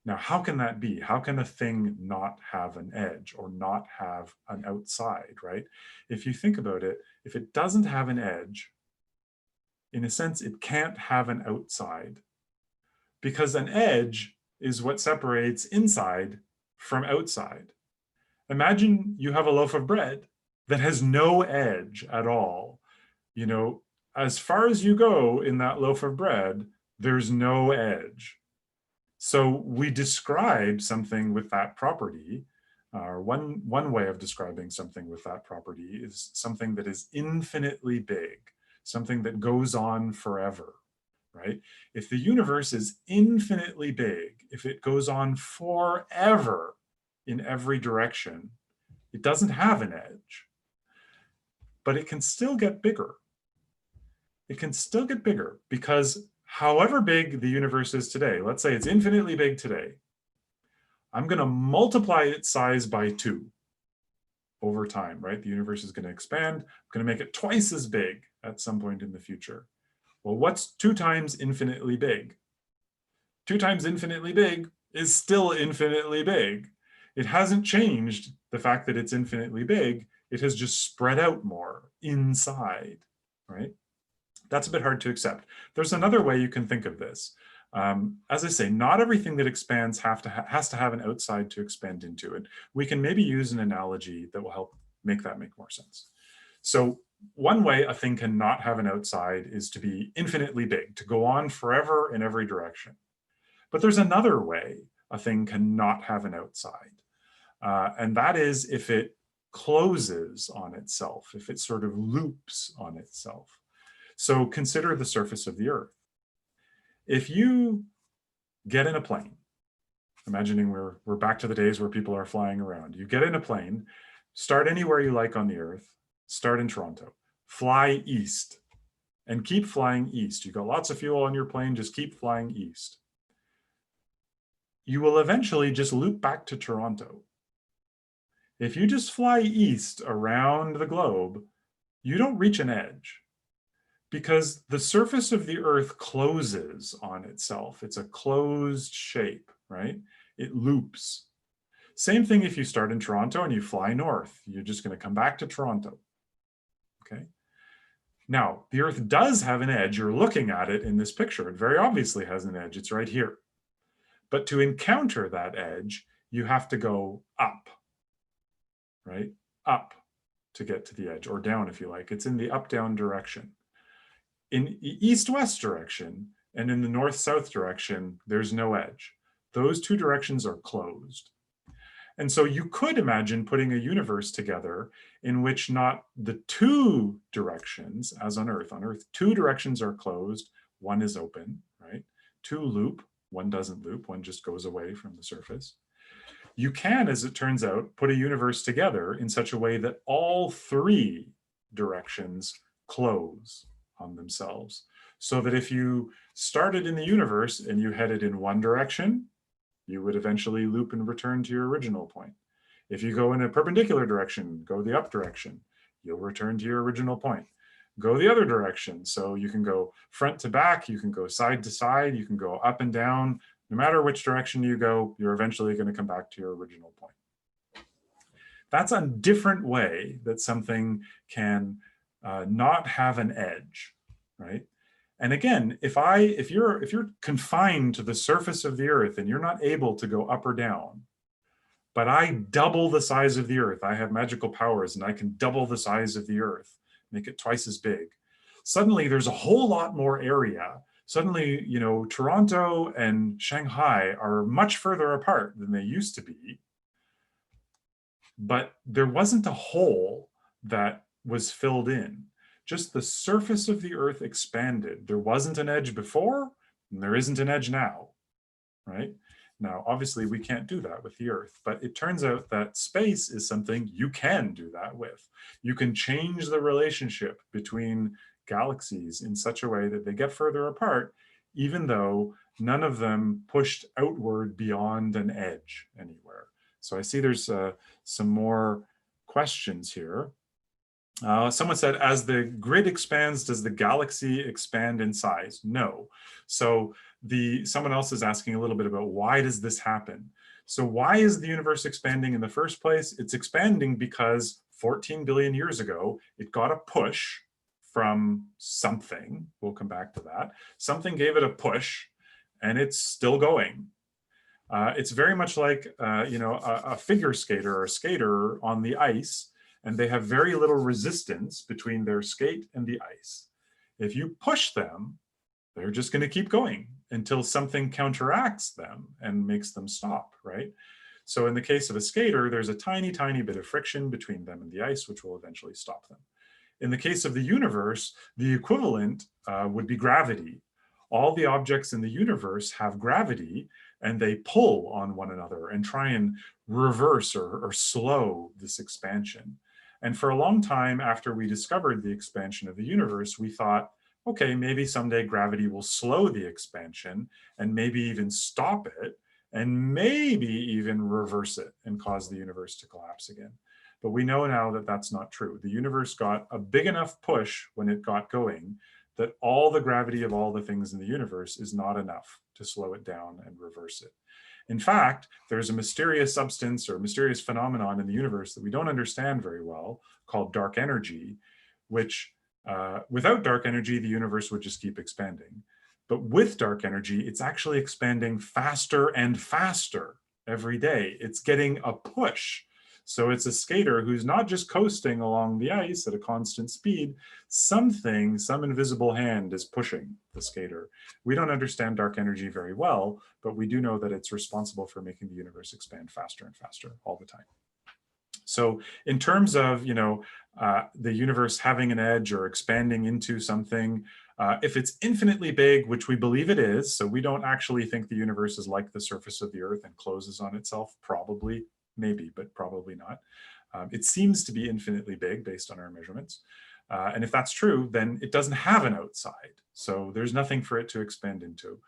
Now, how can that be? How can a thing not have an edge or not have an outside, right? If you think about it, if it doesn't have an edge, in a sense, it can't have an outside, because an edge is what separates inside from outside. Imagine you have a loaf of bread that has no edge at all. As far as you go in that loaf of bread, there's no edge. So we describe something with that property. One way of describing something with that property is something that is infinitely big, something that goes on forever, right? If the universe is infinitely big, if it goes on forever in every direction, it doesn't have an edge, but it can still get bigger. It can still get bigger because however big the universe is today, let's say it's infinitely big today, I'm going to multiply its size by 2 over time, right? The universe is going to expand. I'm going to make it twice as big at some point in the future. Well, what's 2 times infinitely big? 2 times infinitely big is still infinitely big. It hasn't changed the fact that it's infinitely big. It has just spread out more inside, right? That's a bit hard to accept. There's another way you can think of this. As I say, not everything that expands has to have an outside to expand into it. We can maybe use an analogy that will help make that make more sense. So one way a thing cannot have an outside is to be infinitely big, to go on forever in every direction. But there's another way a thing cannot have an outside. And that is if it closes on itself, if it sort of loops on itself. So consider the surface of the Earth. If you get in a plane, imagining we're back to the days where people are flying around, you get in a plane, start anywhere you like on the Earth, start in Toronto, fly east, and keep flying east. You got lots of fuel on your plane, just keep flying east. You will eventually just loop back to Toronto. If you just fly east around the globe, you don't reach an edge. Because the surface of the Earth closes on itself. It's a closed shape, right? It loops. Same thing if you start in Toronto and you fly north. You're just going to come back to Toronto, okay? Now, the Earth does have an edge. You're looking at it in this picture. It very obviously has an edge. It's right here. But to encounter that edge, you have to go up, right? Up to get to the edge, or down if you like. It's in the up-down direction. In east-west direction and in the north-south direction, there's no edge. Those two directions are closed. And so you could imagine putting a universe together in which not the two directions, as on Earth, two directions are closed, one is open, right? Two loop, one doesn't loop, one just goes away from the surface. You can, as it turns out, put a universe together in such a way that all three directions close on themselves. So that if you started in the universe and you headed in one direction, you would eventually loop and return to your original point. If you go in a perpendicular direction, go the up direction, you'll return to your original point. Go the other direction. So you can go front to back, you can go side to side, you can go up and down. No matter which direction you go, you're eventually going to come back to your original point. That's a different way that something can not have an edge, right? And again, if you're confined to the surface of the Earth and you're not able to go up or down, but I double the size of the Earth, I have magical powers and I can double the size of the Earth, make it twice as big. Suddenly there's a whole lot more area. Suddenly, you know, Toronto and Shanghai are much further apart than they used to be. But there wasn't a hole that was filled in. Just the surface of the Earth expanded. There wasn't an edge before, and there isn't an edge now, right? Now, obviously, we can't do that with the Earth, but it turns out that space is something you can do that with. You can change the relationship between galaxies in such a way that they get further apart, even though none of them pushed outward beyond an edge anywhere. So I see there's some more questions here. Someone said, as the grid expands, does the galaxy expand in size? No. So someone else is asking a little bit about why does this happen? So why is the universe expanding in the first place? It's expanding because 14 billion years ago, it got a push from something. We'll come back to that. Something gave it a push, and it's still going. It's very much like a figure skater or a skater on the ice, and they have very little resistance between their skate and the ice. If you push them, they're just going to keep going until something counteracts them and makes them stop, right? So in the case of a skater, there's a tiny, tiny bit of friction between them and the ice, which will eventually stop them. In the case of the universe, the equivalent would be gravity. All the objects in the universe have gravity, and they pull on one another and try and reverse or slow this expansion. And for a long time after we discovered the expansion of the universe, we thought, okay, maybe someday gravity will slow the expansion and maybe even stop it and maybe even reverse it and cause the universe to collapse again. But we know now that that's not true. The universe got a big enough push when it got going that all the gravity of all the things in the universe is not enough to slow it down and reverse it. In fact, there's a mysterious substance or mysterious phenomenon in the universe that we don't understand very well called dark energy, which without dark energy, the universe would just keep expanding. But with dark energy, it's actually expanding faster and faster every day. It's getting a push. So it's a skater who's not just coasting along the ice at a constant speed. Some invisible hand is pushing the skater. We don't understand dark energy very well, but we do know that it's responsible for making the universe expand faster and faster all the time. So in terms of the universe having an edge or expanding into something, if it's infinitely big, which we believe it is, so we don't actually think the universe is like the surface of the Earth and closes on itself, probably. Maybe, but probably not. It seems to be infinitely big based on our measurements. And if that's true, then it doesn't have an outside. So there's nothing for it to expand into.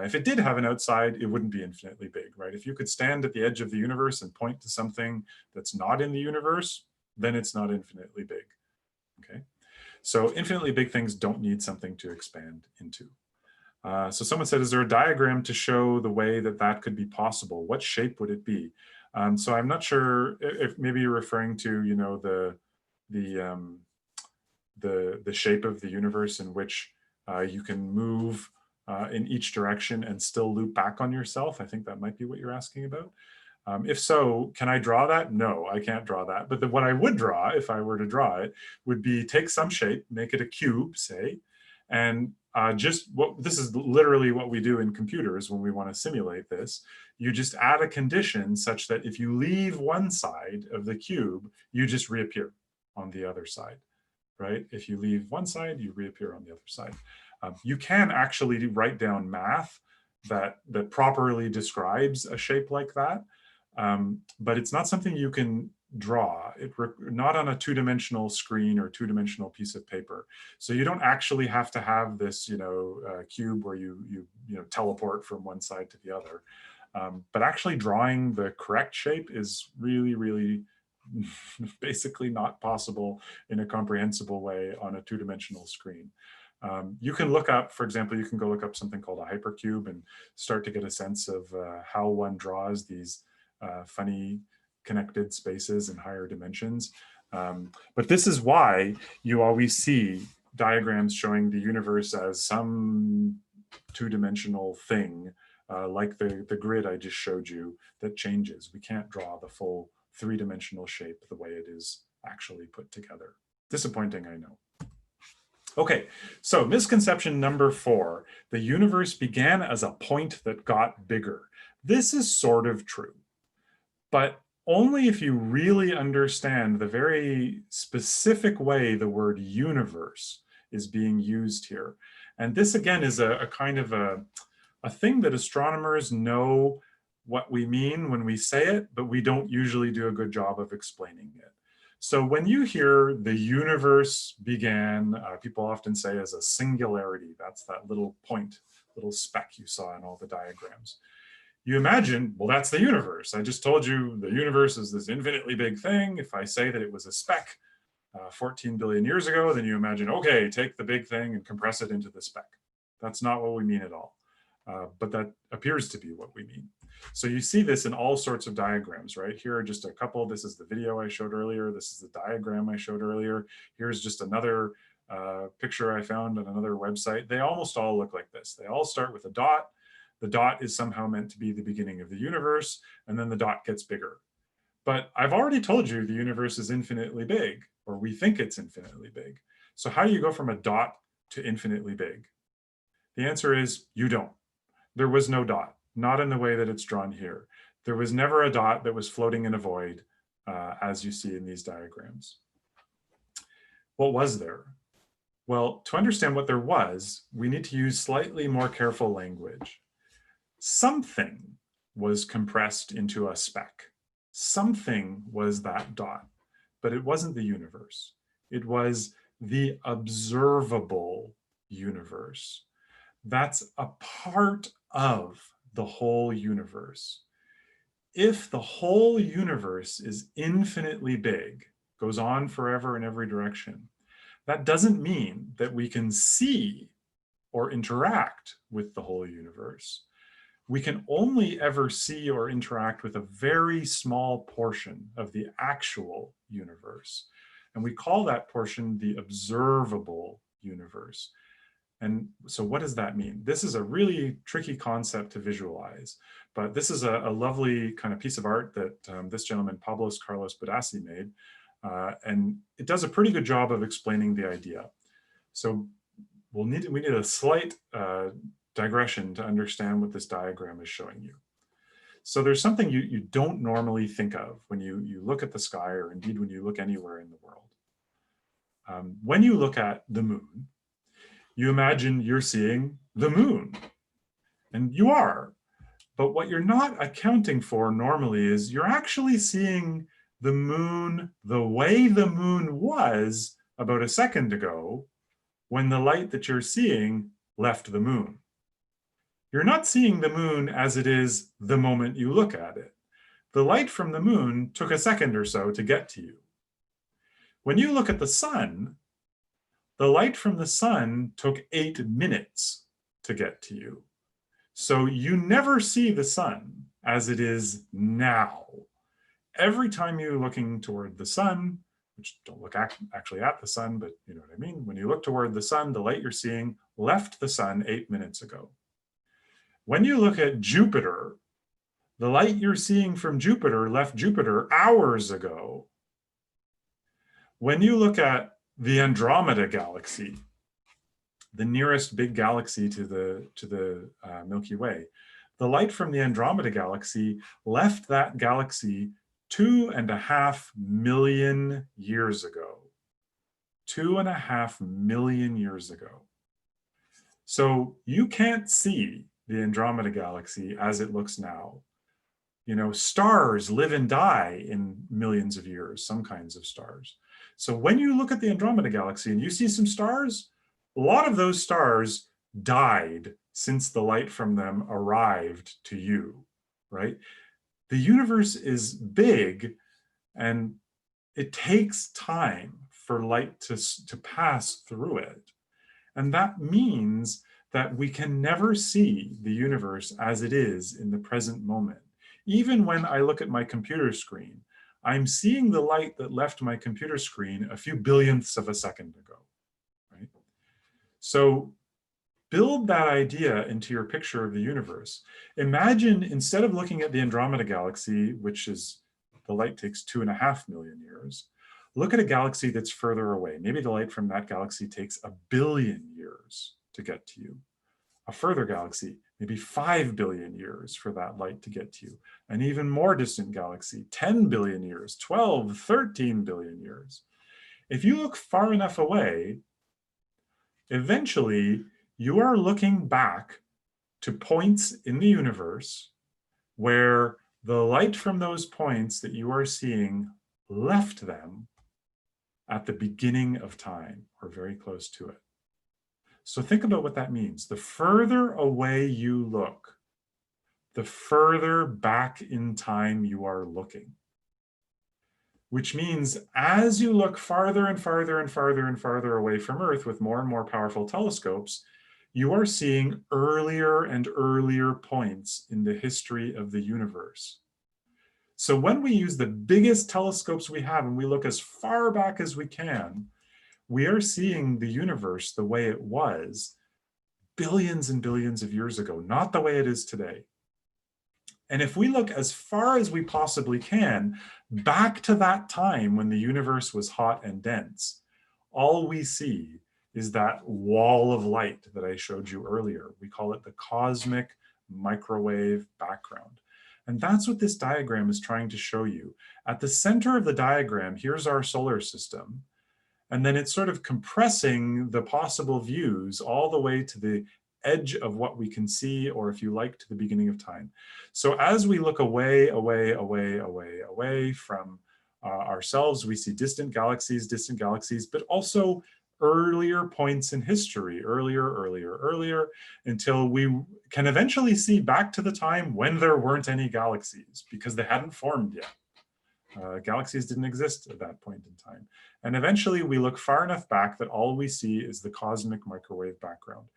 If it did have an outside, it wouldn't be infinitely big, right? If you could stand at the edge of the universe and point to something that's not in the universe, then it's not infinitely big, okay? So infinitely big things don't need something to expand into. So someone said, is there a diagram to show the way that that could be possible? What shape would it be? So I'm not sure if maybe you're referring to, you know, the the shape of the universe in which you can move in each direction and still loop back on yourself. I think that might be what you're asking about. If so, can I draw that? No, I can't draw that. But what I would draw, if I were to draw it, would be take some shape, make it a cube, say, and just what this is literally what we do in computers when we want to simulate this. You just add a condition such that if you leave one side of the cube, you just reappear on the other side, right? If you leave one side, you reappear on the other side. You can actually write down math that properly describes a shape like that. But it's not something you can draw. Not on a two-dimensional screen or two-dimensional piece of paper. So you don't actually have to have this, you know, cube where you know, teleport from one side to the other. But actually drawing the correct shape is really, really basically not possible in a comprehensible way on a two-dimensional screen. You can look up, for example, you can go look up something called a hypercube and start to get a sense of how one draws these funny connected spaces in higher dimensions. But this is why you always see diagrams showing the universe as some two-dimensional thing, like the grid I just showed you that changes. We can't draw the full three-dimensional shape the way it is actually put together. Disappointing, I know. Okay, so misconception number 4, the universe began as a point that got bigger. This is sort of true, but only if you really understand the very specific way the word universe is being used here. And this again is a kind of a thing that astronomers know what we mean when we say it, but we don't usually do a good job of explaining it. So when you hear the universe began, people often say as a singularity. That's that little point, little speck you saw in all the diagrams. You imagine, well, that's the universe. I just told you the universe is this infinitely big thing. If I say that it was a speck 14 billion years ago, then you imagine, okay, take the big thing and compress it into the speck. That's not what we mean at all. But that appears to be what we mean. So you see this in all sorts of diagrams, right? Here are just a couple. This is the video I showed earlier. This is the diagram I showed earlier. Here's just another picture I found on another website. They almost all look like this. They all start with a dot. The dot is somehow meant to be the beginning of the universe, and then the dot gets bigger. But I've already told you the universe is infinitely big, or we think it's infinitely big. So how do you go from a dot to infinitely big? The answer is you don't. There was no dot, not in the way that it's drawn here. There was never a dot that was floating in a void, as you see in these diagrams. What was there? Well, to understand what there was, we need to use slightly more careful language. Something was compressed into a speck. Something was that dot, but it wasn't the universe. It was the observable universe. That's a part of the whole universe. If the whole universe is infinitely big, goes on forever in every direction, that doesn't mean that we can see or interact with the whole universe. We can only ever see or interact with a very small portion of the actual universe. And we call that portion the observable universe. And so what does that mean? This is a really tricky concept to visualize, but this is a lovely kind of piece of art that this gentleman, Pablos Carlos Badassi, made. And it does a pretty good job of explaining the idea. So we need a slight digression to understand what this diagram is showing you. So there's something you don't normally think of when you look at the sky, or indeed when you look anywhere in the world. When you look at the moon, you imagine you're seeing the moon, and you are. But what you're not accounting for normally is you're actually seeing the moon the way the moon was about a second ago when the light that you're seeing left the moon. You're not seeing the moon as it is the moment you look at it. The light from the moon took a second or so to get to you. When you look at the sun The light from the sun took 8 minutes to get to you. So you never see the sun as it is now. Every time you're looking toward the sun, which don't look actually at the sun, but you know what I mean? When you look toward the sun, the light you're seeing left the sun 8 minutes ago. When you look at Jupiter, the light you're seeing from Jupiter left Jupiter hours ago. When you look at the Andromeda galaxy, the nearest big galaxy to the Milky Way, the light from the Andromeda galaxy left that galaxy 2.5 million years ago. 2.5 million years ago. So you can't see the Andromeda galaxy as it looks now. You know, stars live and die in millions of years, some kinds of stars. So when you look at the Andromeda galaxy and you see some stars, a lot of those stars died since the light from them arrived to you, right? The universe is big and it takes time for light to pass through it. And that means that we can never see the universe as it is in the present moment. Even when I look at my computer screen, I'm seeing the light that left my computer screen a few billionths of a second ago, right? So build that idea into your picture of the universe. Imagine instead of looking at the Andromeda galaxy, which is the light takes 2.5 million years, look at a galaxy that's further away. Maybe the light from that galaxy takes 1 billion years to get to you. A further galaxy, maybe 5 billion years for that light to get to you. An even more distant galaxy, 10 billion years, 12, 13 billion years. If you look far enough away, eventually you are looking back to points in the universe where the light from those points that you are seeing left them at the beginning of time or very close to it. So think about what that means. The further away you look, the further back in time you are looking. Which means as you look farther and farther and farther and farther away from Earth with more and more powerful telescopes, you are seeing earlier and earlier points in the history of the universe. So when we use the biggest telescopes we have and we look as far back as we can, we are seeing the universe the way it was billions and billions of years ago, not the way it is today. And if we look as far as we possibly can back to that time when the universe was hot and dense, all we see is that wall of light that I showed you earlier. We call it the cosmic microwave background. And that's what this diagram is trying to show you. At the center of the diagram, here's our solar system. And then it's sort of compressing the possible views all the way to the edge of what we can see, or if you like, to the beginning of time. So as we look away from ourselves, we see distant galaxies, but also earlier points in history, earlier, until we can eventually see back to the time when there weren't any galaxies because they hadn't formed yet. Galaxies didn't exist at that point in time. And eventually we look far enough back that all we see is the cosmic microwave background.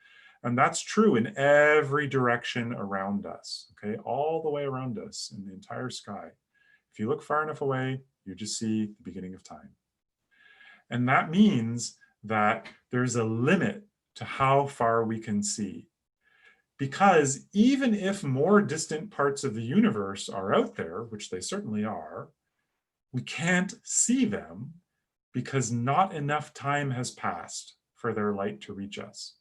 And that's true in every direction around us, okay? All the way around us in the entire sky. If you look far enough away, you just see the beginning of time. And that means that there's a limit to how far we can see. Because even if more distant parts of the universe are out there, which they certainly are, we can't see them because not enough time has passed for their light to reach us.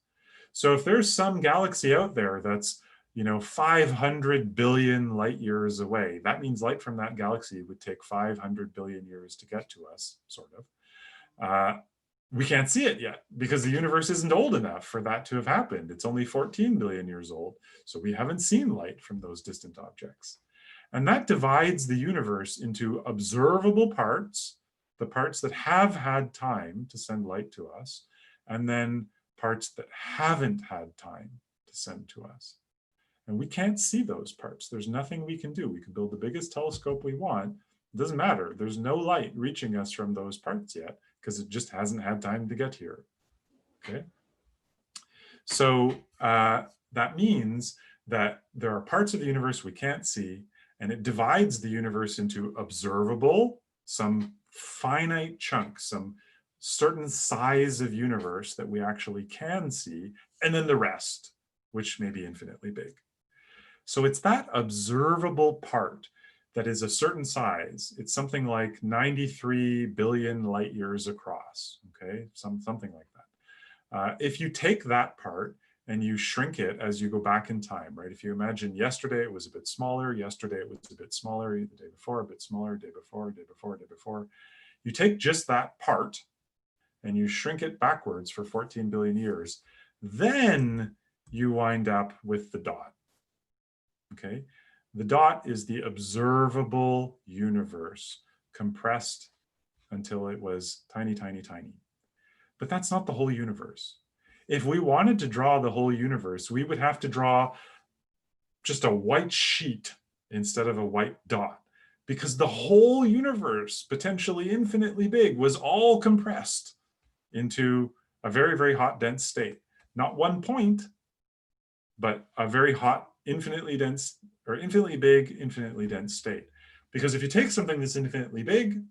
So if there's some galaxy out there that's 500 billion light years away, that means light from that galaxy would take 500 billion years to get to us, sort of. We can't see it yet because the universe isn't old enough for that to have happened. It's only 14 billion years old, so we haven't seen light from those distant objects. And that divides the universe into observable parts, the parts that have had time to send light to us, and then parts that haven't had time to send to us. And we can't see those parts. There's nothing we can do. We can build the biggest telescope we want. It doesn't matter. There's no light reaching us from those parts yet because it just hasn't had time to get here. Okay. So that means that there are parts of the universe we can't see, and it divides the universe into observable, some finite chunks, some certain size of universe that we actually can see, and then the rest, which may be infinitely big. So it's that observable part that is a certain size. It's something like 93 billion light years across, okay? Something like that. If you take that part and you shrink it as you go back in time, right? If you imagine yesterday it was a bit smaller, yesterday it was a bit smaller, the day before a bit smaller, day before, day before, day before. You take just that part and you shrink it backwards for 14 billion years, then you wind up with the dot. Okay, the dot is the observable universe compressed until it was tiny, tiny, tiny. But that's not the whole universe. If we wanted to draw the whole universe, we would have to draw just a white sheet instead of a white dot, because the whole universe, potentially infinitely big, was all compressed into a very, very hot, dense state. Not one point, but a very hot, infinitely dense, or infinitely big, infinitely dense state. Because if you take something that's infinitely big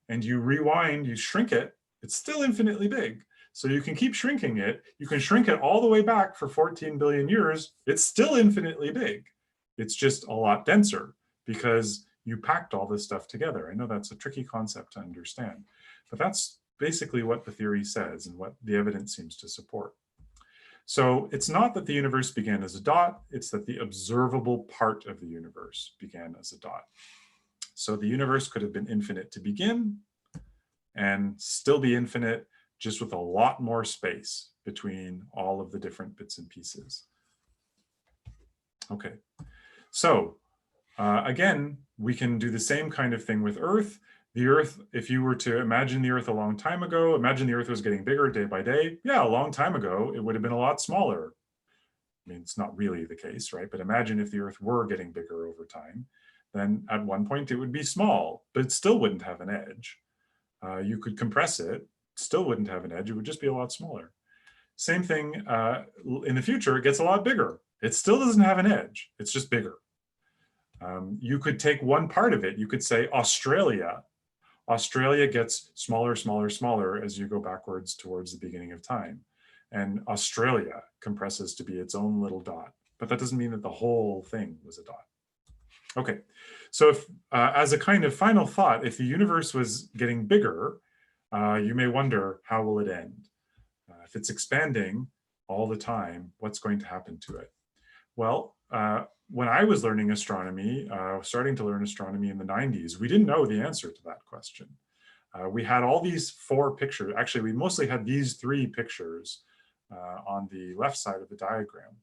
and you rewind, you shrink it, it's still infinitely big. So you can keep shrinking it. You can shrink it all the way back for 14 billion years. It's still infinitely big. It's just a lot denser because you packed all this stuff together. I know that's a tricky concept to understand, but that's basically what the theory says and what the evidence seems to support. So it's not that the universe began as a dot, it's that the observable part of the universe began as a dot. So the universe could have been infinite to begin and still be infinite, just with a lot more space between all of the different bits and pieces. Okay, so again, we can do the same kind of thing with Earth. The Earth, if you were to imagine the Earth a long time ago, imagine the Earth was getting bigger day by day. Yeah, a long time ago, it would have been a lot smaller. I mean, it's not really the case, right? But imagine if the Earth were getting bigger over time, then at one point it would be small, but it still wouldn't have an edge. You could compress it, still wouldn't have an edge. It would just be a lot smaller. Same thing in the future, it gets a lot bigger. It still doesn't have an edge. It's just bigger. You could take one part of it. You could say Australia. Australia gets smaller, smaller, smaller as you go backwards towards the beginning of time. And Australia compresses to be its own little dot. But that doesn't mean that the whole thing was a dot. Okay, so if, as a kind of final thought, if the universe was getting bigger, you may wonder, how will it end? If it's expanding all the time, what's going to happen to it? Well, when I was learning astronomy, starting to learn astronomy in the 90s, we didn't know the answer to that question. We had all these four pictures. Actually, we mostly had these three pictures on the left side of the diagram.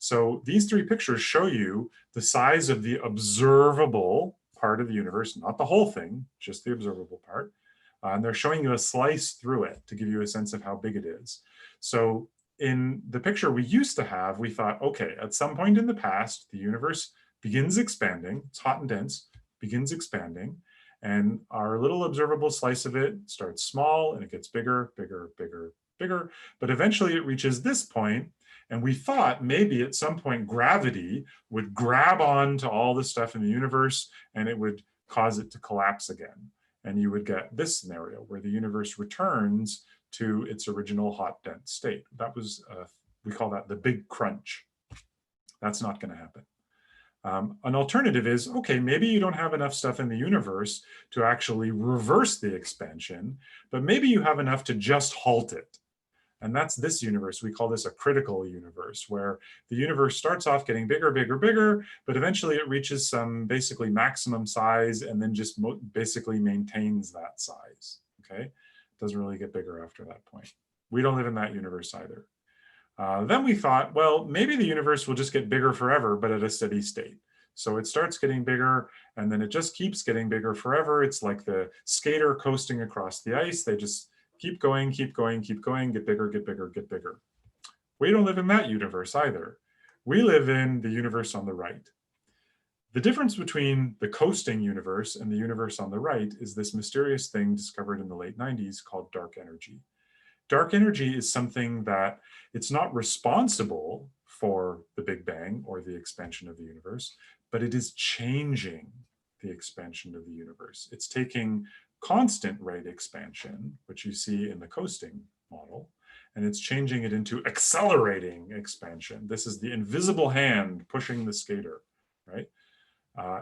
So these three pictures show you the size of the observable part of the universe, not the whole thing, just the observable part. And they're showing you a slice through it to give you a sense of how big it is. So in the picture we used to have, we thought, okay, at some point in the past, the universe begins expanding, it's hot and dense, begins expanding, and our little observable slice of it starts small and it gets bigger, bigger, bigger, bigger, but eventually it reaches this point, and we thought maybe at some point gravity would grab on to all the stuff in the universe and it would cause it to collapse again. And you would get this scenario where the universe returns to its original hot, dense state. That was, we call that the big crunch. That's not going to happen. An alternative is, okay, maybe you don't have enough stuff in the universe to actually reverse the expansion, but maybe you have enough to just halt it. And that's this universe. We call this a critical universe, where the universe starts off getting bigger, bigger, bigger, but eventually it reaches some basically maximum size and then just basically maintains that size, okay? Doesn't really get bigger after that point. We don't live in that universe either. Then we thought, well, maybe the universe will just get bigger forever, but at a steady state. So it starts getting bigger and then it just keeps getting bigger forever. It's like the skater coasting across the ice. They just keep going, keep going, keep going, get bigger, get bigger, get bigger. We don't live in that universe either. We live in the universe on the right. The difference between the coasting universe and the universe on the right is this mysterious thing discovered in the late 90s called dark energy. dark energy is something that it's not responsible for the Big Bang or the expansion of the universe, but it is changing the expansion of the universe. It's taking constant rate expansion, which you see in the coasting model, and it's changing it into accelerating expansion. This is the invisible hand pushing the skater, right?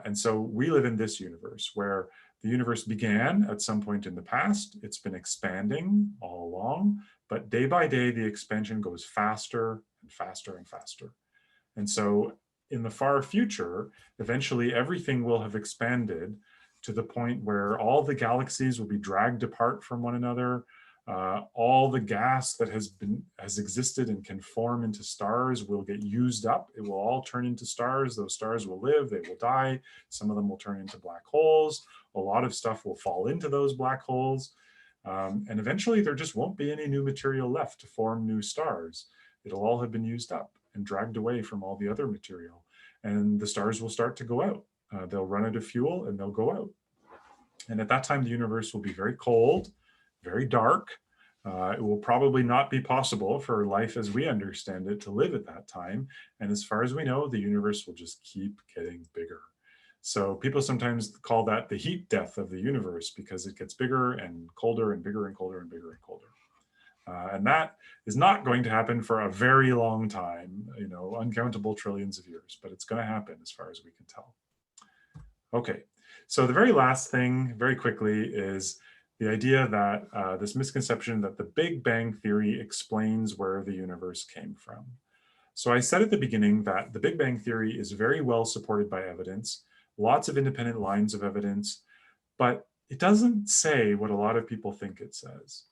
And so we live in this universe where the universe began at some point in the past. It's been expanding all along, but day by day, the expansion goes faster and faster and faster. And so in the far future, eventually everything will have expanded to the point where all the galaxies will be dragged apart from one another. All the gas that has existed and can form into stars will get used up. It will all turn into stars. Those stars will live, they will die. Some of them will turn into black holes. A lot of stuff will fall into those black holes. And eventually there just won't be any new material left to form new stars. It'll all have been used up and dragged away from all the other material. And the stars will start to go out. They'll run out of fuel and they'll go out. And at that time, the universe will be very cold, very dark. It will probably not be possible for life as we understand it to live at that time. And as far as we know, the universe will just keep getting bigger. So people sometimes call that the heat death of the universe because it gets bigger and colder and bigger and colder and bigger and colder. And that is not going to happen for a very long time, uncountable trillions of years, but it's going to happen as far as we can tell. Okay, so the very last thing, very quickly, is the idea that this misconception that the Big Bang Theory explains where the universe came from. So I said at the beginning that the Big Bang Theory is very well supported by evidence, lots of independent lines of evidence, but it doesn't say what a lot of people think it says.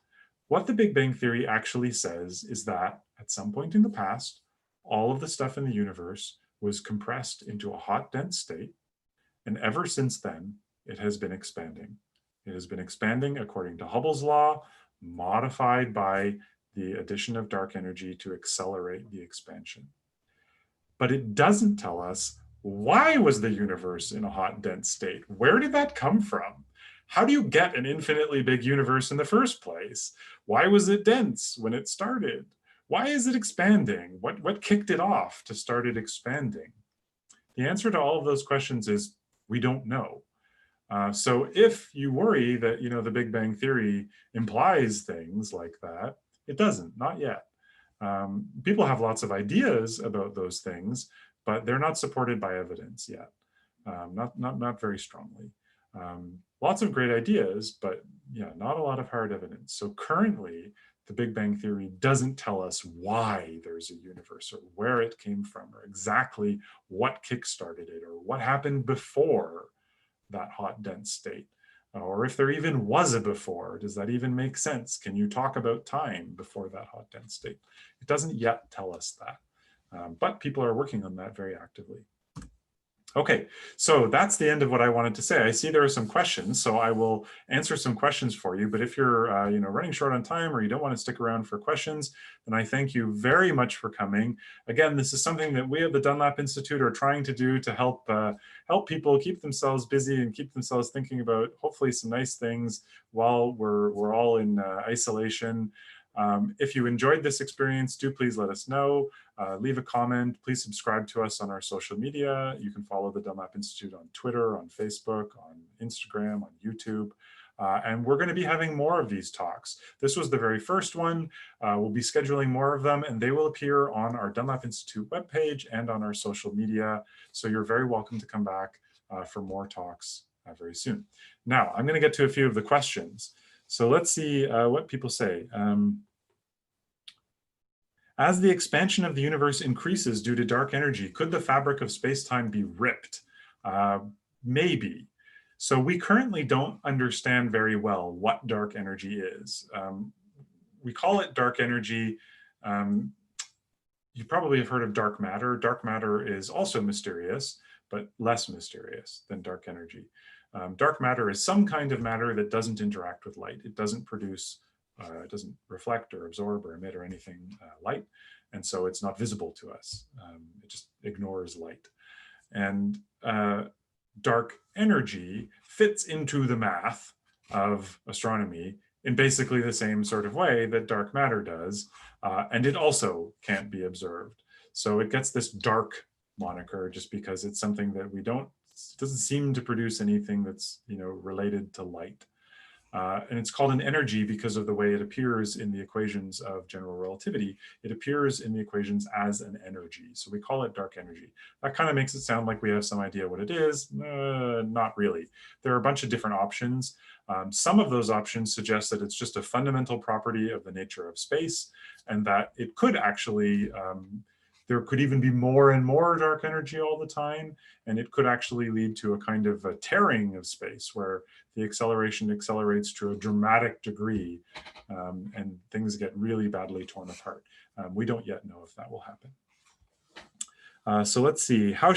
What the Big Bang Theory actually says is that at some point in the past, all of the stuff in the universe was compressed into a hot, dense state, and ever since then, it has been expanding. It has been expanding according to Hubble's law, modified by the addition of dark energy to accelerate the expansion. But it doesn't tell us why was the universe in a hot, dense state? Where did that come from? How do you get an infinitely big universe in the first place? Why was it dense when it started? Why is it expanding? What kicked it off to start it expanding? The answer to all of those questions is we don't know. So if you worry that the Big Bang Theory implies things like that, it doesn't, not yet. People have lots of ideas about those things, but they're not supported by evidence yet, not very strongly. Lots of great ideas, but yeah, not a lot of hard evidence. So currently, the Big Bang Theory doesn't tell us why there's a universe or where it came from or exactly what kickstarted it or what happened before that hot, dense state. Or if there even was a before, does that even make sense? Can you talk about time before that hot, dense state? It doesn't yet tell us that, but people are working on that very actively. Okay, so that's the end of what I wanted to say. I see there are some questions, so I will answer some questions for you. But if you're running short on time or you don't want to stick around for questions, then I thank you very much for coming. Again, this is something that we at the Dunlap Institute are trying to do to help people keep themselves busy and keep themselves thinking about hopefully some nice things while we're all in isolation. If you enjoyed this experience, do please let us know. Leave a comment. Please subscribe to us on our social media. You can follow the Dunlap Institute on Twitter, on Facebook, on Instagram, on YouTube. And we're going to be having more of these talks. This was the very first one. We'll be scheduling more of them, and they will appear on our Dunlap Institute webpage and on our social media. So you're very welcome to come back for more talks very soon. Now, I'm going to get to a few of the questions. So let's see what people say. As the expansion of the universe increases due to dark energy, could the fabric of space-time be ripped? Maybe. So we currently don't understand very well what dark energy is. We call it dark energy. You probably have heard of dark matter. Dark matter is also mysterious, but less mysterious than dark energy. Dark matter is some kind of matter that doesn't interact with light. It doesn't produce, it doesn't reflect or absorb or emit or anything light. And so it's not visible to us. It just ignores light. And dark energy fits into the math of astronomy in basically the same sort of way that dark matter does, and it also can't be observed. So it gets this dark moniker just because it's something that doesn't seem to produce anything that's related to light. And it's called an energy because of the way it appears in the equations of general relativity. It appears in the equations as an energy. So we call it dark energy. That kind of makes it sound like we have some idea what it is. Not really. There are a bunch of different options. Some of those options suggest that it's just a fundamental property of the nature of space, and that it could actually, there could even be more and more dark energy all the time, and it could actually lead to a kind of a tearing of space where the acceleration accelerates to a dramatic degree, and things get really badly torn apart. We don't yet know if that will happen. So let's see, how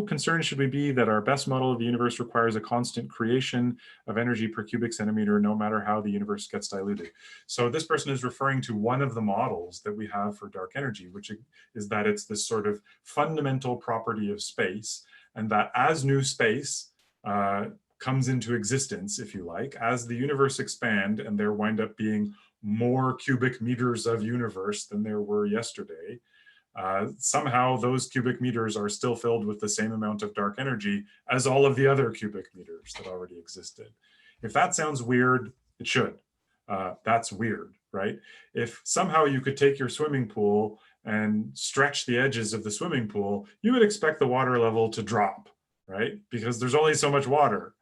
concerned should we be that our best model of the universe requires a constant creation of energy per cubic centimeter, no matter how the universe gets diluted? So this person is referring to one of the models that we have for dark energy, which is that it's this sort of fundamental property of space, and that as new space comes into existence, if you like, as the universe expand and there wind up being more cubic meters of universe than there were yesterday, somehow those cubic meters are still filled with the same amount of dark energy as all of the other cubic meters that already existed. If that sounds weird, it should. That's weird, right? If somehow you could take your swimming pool and stretch the edges of the swimming pool, you would expect the water level to drop, right? Because there's only so much water.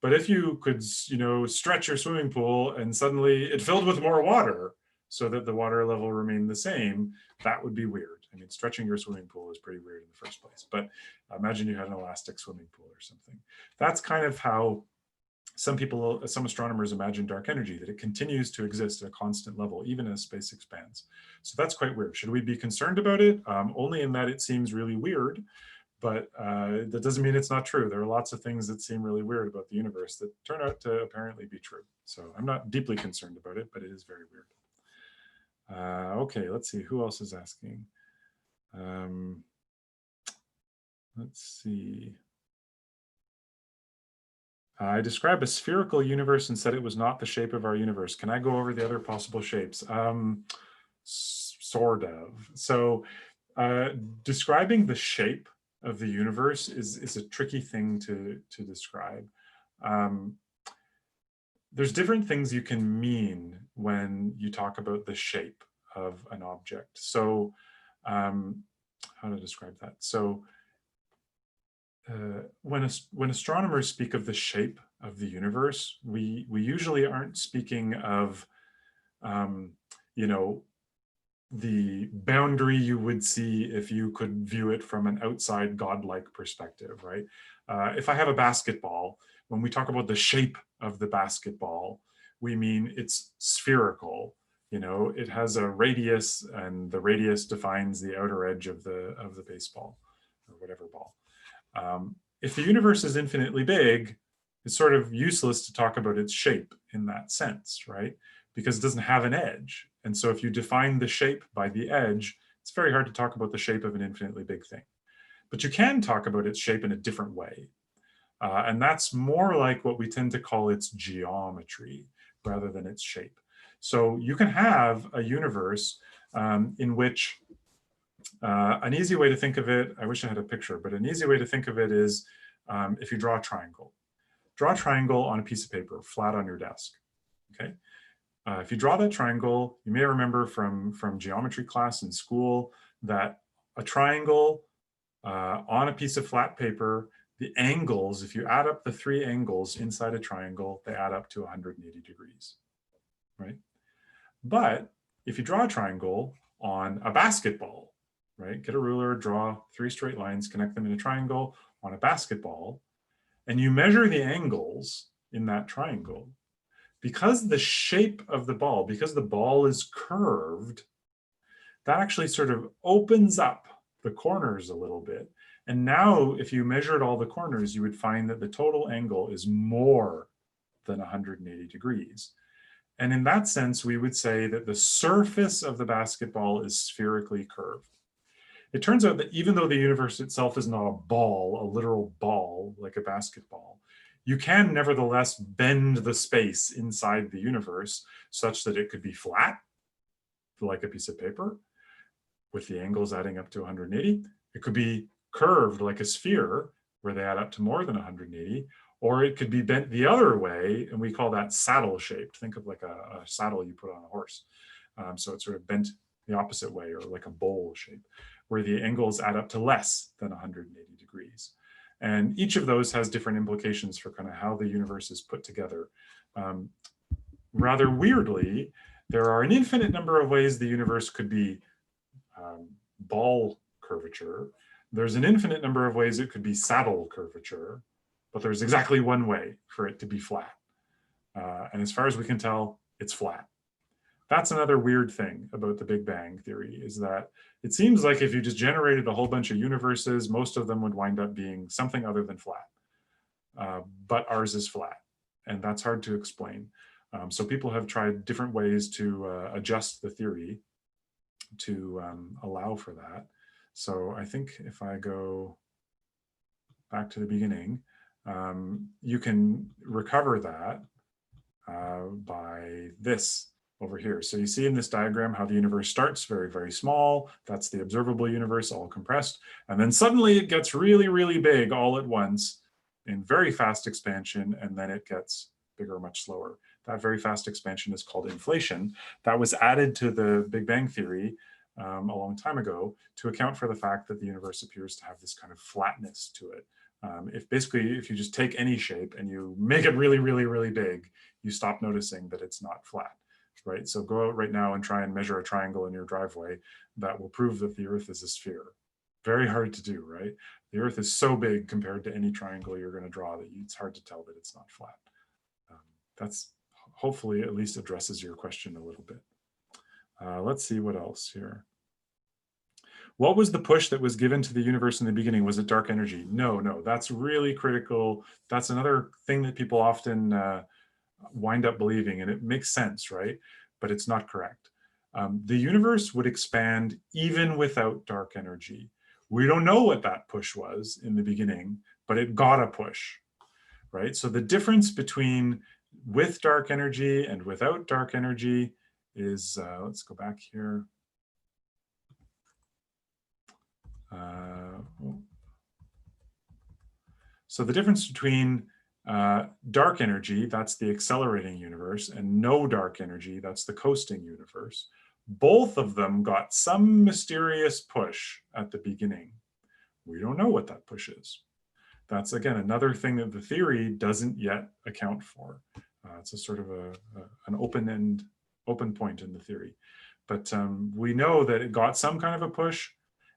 But if you could, stretch your swimming pool and suddenly it filled with more water so that the water level remained the same, that would be weird. I mean, stretching your swimming pool is pretty weird in the first place, but imagine you had an elastic swimming pool or something. That's kind of how some astronomers imagine dark energy, that it continues to exist at a constant level, even as space expands. So that's quite weird. Should we be concerned about it? Only in that it seems really weird, but that doesn't mean it's not true. There are lots of things that seem really weird about the universe that turn out to apparently be true. So I'm not deeply concerned about it, but it is very weird. Okay, let's see, who else is asking? Let's see. I described a spherical universe and said it was not the shape of our universe. Can I go over the other possible shapes? Sort of. So describing the shape of the universe is a tricky thing to describe. There's different things you can mean when you talk about the shape of an object. So how to describe that? So when astronomers speak of the shape of the universe, we usually aren't speaking of, the boundary you would see if you could view it from an outside godlike perspective, right? If I have a basketball, when we talk about the shape of the basketball, we mean it's spherical. It has a radius, and the radius defines the outer edge of the baseball or whatever ball. If the universe is infinitely big, it's sort of useless to talk about its shape in that sense, right? Because it doesn't have an edge. And so if you define the shape by the edge, it's very hard to talk about the shape of an infinitely big thing. But you can talk about its shape in a different way. And that's more like what we tend to call its geometry rather than its shape. So you can have a universe in which an easy way to think of it, I wish I had a picture, but an easy way to think of it is if you draw a triangle. Draw a triangle on a piece of paper, flat on your desk, okay? If you draw that triangle, you may remember from geometry class in school that a triangle on a piece of flat paper, the angles, if you add up the three angles inside a triangle, they add up to 180 degrees, right? But if you draw a triangle on a basketball, right? Get a ruler, draw three straight lines, connect them in a triangle on a basketball, and you measure the angles in that triangle. Because the shape of the ball, because the ball is curved, that actually sort of opens up the corners a little bit. And now if you measured all the corners, you would find that the total angle is more than 180 degrees. And in that sense, we would say that the surface of the basketball is spherically curved. It turns out that even though the universe itself is not a ball, a literal ball like a basketball, you can nevertheless bend the space inside the universe such that it could be flat, like a piece of paper, with the angles adding up to 180. It could be curved like a sphere, where they add up to more than 180, or it could be bent the other way, and we call that saddle shaped. Think of like a saddle you put on a horse. So it's sort of bent the opposite way, or like a bowl shape, where the angles add up to less than 180 degrees. And each of those has different implications for kind of how the universe is put together. Rather weirdly, there are an infinite number of ways the universe could be ball curvature. There's an infinite number of ways it could be saddle curvature, but there's exactly one way for it to be flat. And as far as we can tell, it's flat. That's another weird thing about the Big Bang theory, is that it seems like if you just generated a whole bunch of universes, most of them would wind up being something other than flat. But ours is flat, and that's hard to explain. So people have tried different ways to adjust the theory to allow for that. So I think if I go back to the beginning, you can recover that by this over here. So you see in this diagram how the universe starts very, very small. That's the observable universe, all compressed. And then suddenly it gets really, really big all at once in very fast expansion, and then it gets bigger much slower. That very fast expansion is called inflation. That was added to the Big Bang theory a long time ago to account for the fact that the universe appears to have this kind of flatness to it. If you just take any shape and you make it really, really, really big, you stop noticing that it's not flat, right? So go out right now and try and measure a triangle in your driveway. That will prove that the Earth is a sphere. Very hard to do, right? The Earth is so big compared to any triangle you're going to draw that it's hard to tell that it's not flat. That's hopefully at least addresses your question a little bit. Let's see what else here. What was the push that was given to the universe in the beginning? Was it dark energy? No, that's really critical. That's another thing that people often wind up believing, and it makes sense, right? But it's not correct. The universe would expand even without dark energy. We don't know what that push was in the beginning, but it got a push, right? So the difference between with dark energy and without dark energy is, let's go back here. So the difference between dark energy, that's the accelerating universe, and no dark energy, that's the coasting universe, both of them got some mysterious push at the beginning. We don't know what that push is. That's, again, another thing that the theory doesn't yet account for. It's a sort of an open point in the theory. But we know that it got some kind of a push,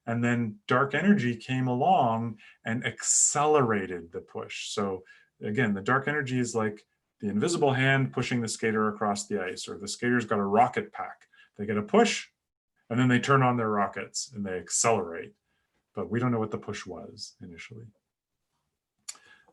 and then dark energy came along and accelerated the push. So again, the dark energy is like the invisible hand pushing the skater across the ice, or the skater's got a rocket pack. They get a push, and then they turn on their rockets and they accelerate. But we don't know what the push was initially.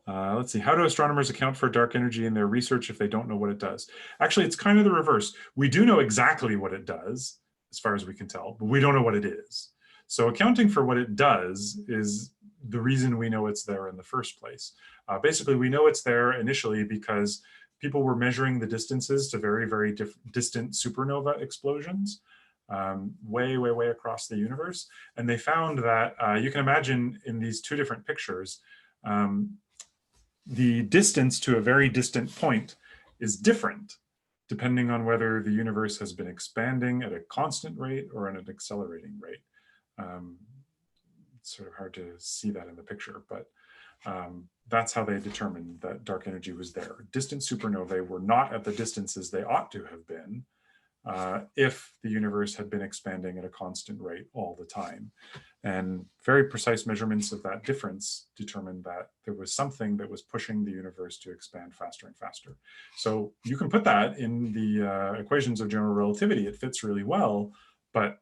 Let's see, how do astronomers account for dark energy in their research if they don't know what it does? Actually, it's kind of the reverse. We do know exactly what it does, as far as we can tell, but we don't know what it is. So accounting for what it does is the reason we know it's there in the first place. Basically, we know it's there initially because people were measuring the distances to very, very distant supernova explosions way, way, way across the universe. And they found that you can imagine in these two different pictures, the distance to a very distant point is different depending on whether the universe has been expanding at a constant rate or at an accelerating rate. It's sort of hard to see that in the picture, but that's how they determined that dark energy was there. Distant supernovae were not at the distances they ought to have been if the universe had been expanding at a constant rate all the time. And very precise measurements of that difference determined that there was something that was pushing the universe to expand faster and faster. So you can put that in the equations of general relativity. It fits really well, but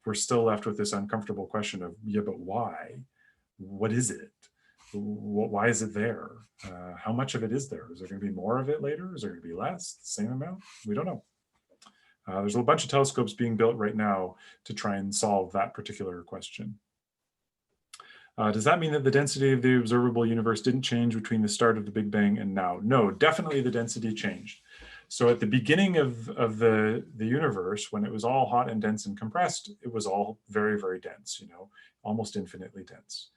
we're still left with this uncomfortable question of, yeah, but why? What is it? Why is it there? How much of it is there? Is there going to be more of it later? Is there going to be less? The same amount? We don't know. There's a bunch of telescopes being built right now to try and solve that particular question. Does that mean that the density of the observable universe didn't change between the start of the Big Bang and now? No, definitely the density changed. So at the beginning of the universe, when it was all hot and dense and compressed, it was all very, very dense, you know, almost infinitely dense.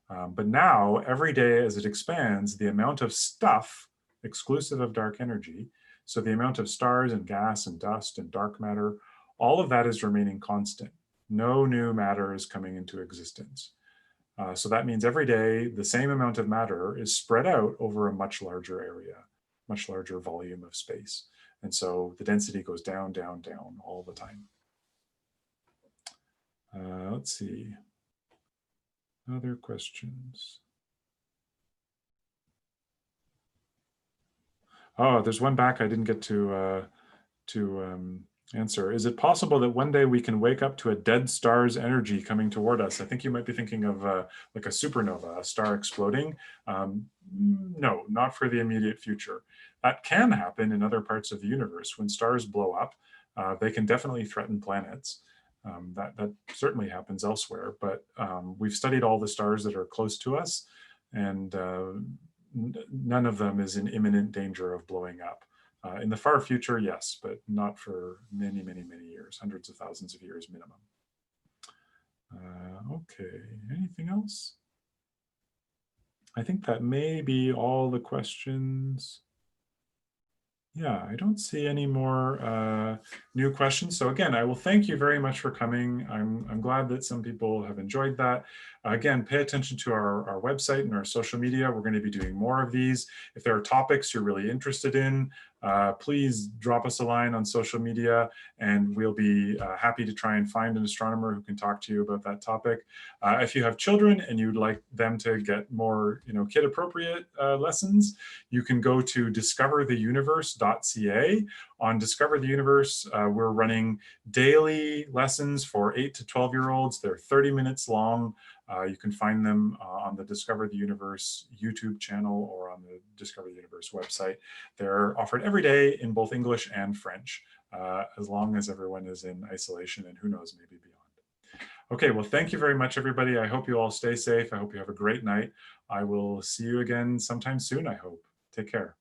But now, every day as it expands, the amount of stuff, exclusive of dark energy, so the amount of stars and gas and dust and dark matter, all of that is remaining constant. No new matter is coming into existence. So that means every day the same amount of matter is spread out over a much larger area, much larger volume of space. And so the density goes down, down, down all the time. Let's see. Other questions. Oh, there's one back I didn't get to answer. Is it possible that one day we can wake up to a dead star's energy coming toward us? I think you might be thinking of like a supernova, a star exploding. No, not for the immediate future. That can happen in other parts of the universe. When stars blow up, they can definitely threaten planets. That certainly happens elsewhere, but we've studied all the stars that are close to us, and none of them is in imminent danger of blowing up. In the far future, yes, but not for many, many, many years, hundreds of thousands of years minimum. Okay, anything else? I think that may be all the questions. Yeah, I don't see any more new questions. So again, I will thank you very much for coming. I'm glad that some people have enjoyed that. Again, pay attention to our website and our social media. We're going to be doing more of these. If there are topics you're really interested in, please drop us a line on social media, and we'll be happy to try and find an astronomer who can talk to you about that topic. If you have children and you'd like them to get more, kid-appropriate lessons, you can go to discovertheuniverse.ca. On Discover the Universe, we're running daily lessons for 8 to 12-year-olds. They're 30 minutes long. You can find them on the Discover the Universe YouTube channel or on the Discover the Universe website. They're offered every day in both English and French, as long as everyone is in isolation, and who knows, maybe beyond. Okay, well, thank you very much, everybody. I hope you all stay safe. I hope you have a great night. I will see you again sometime soon, I hope. Take care.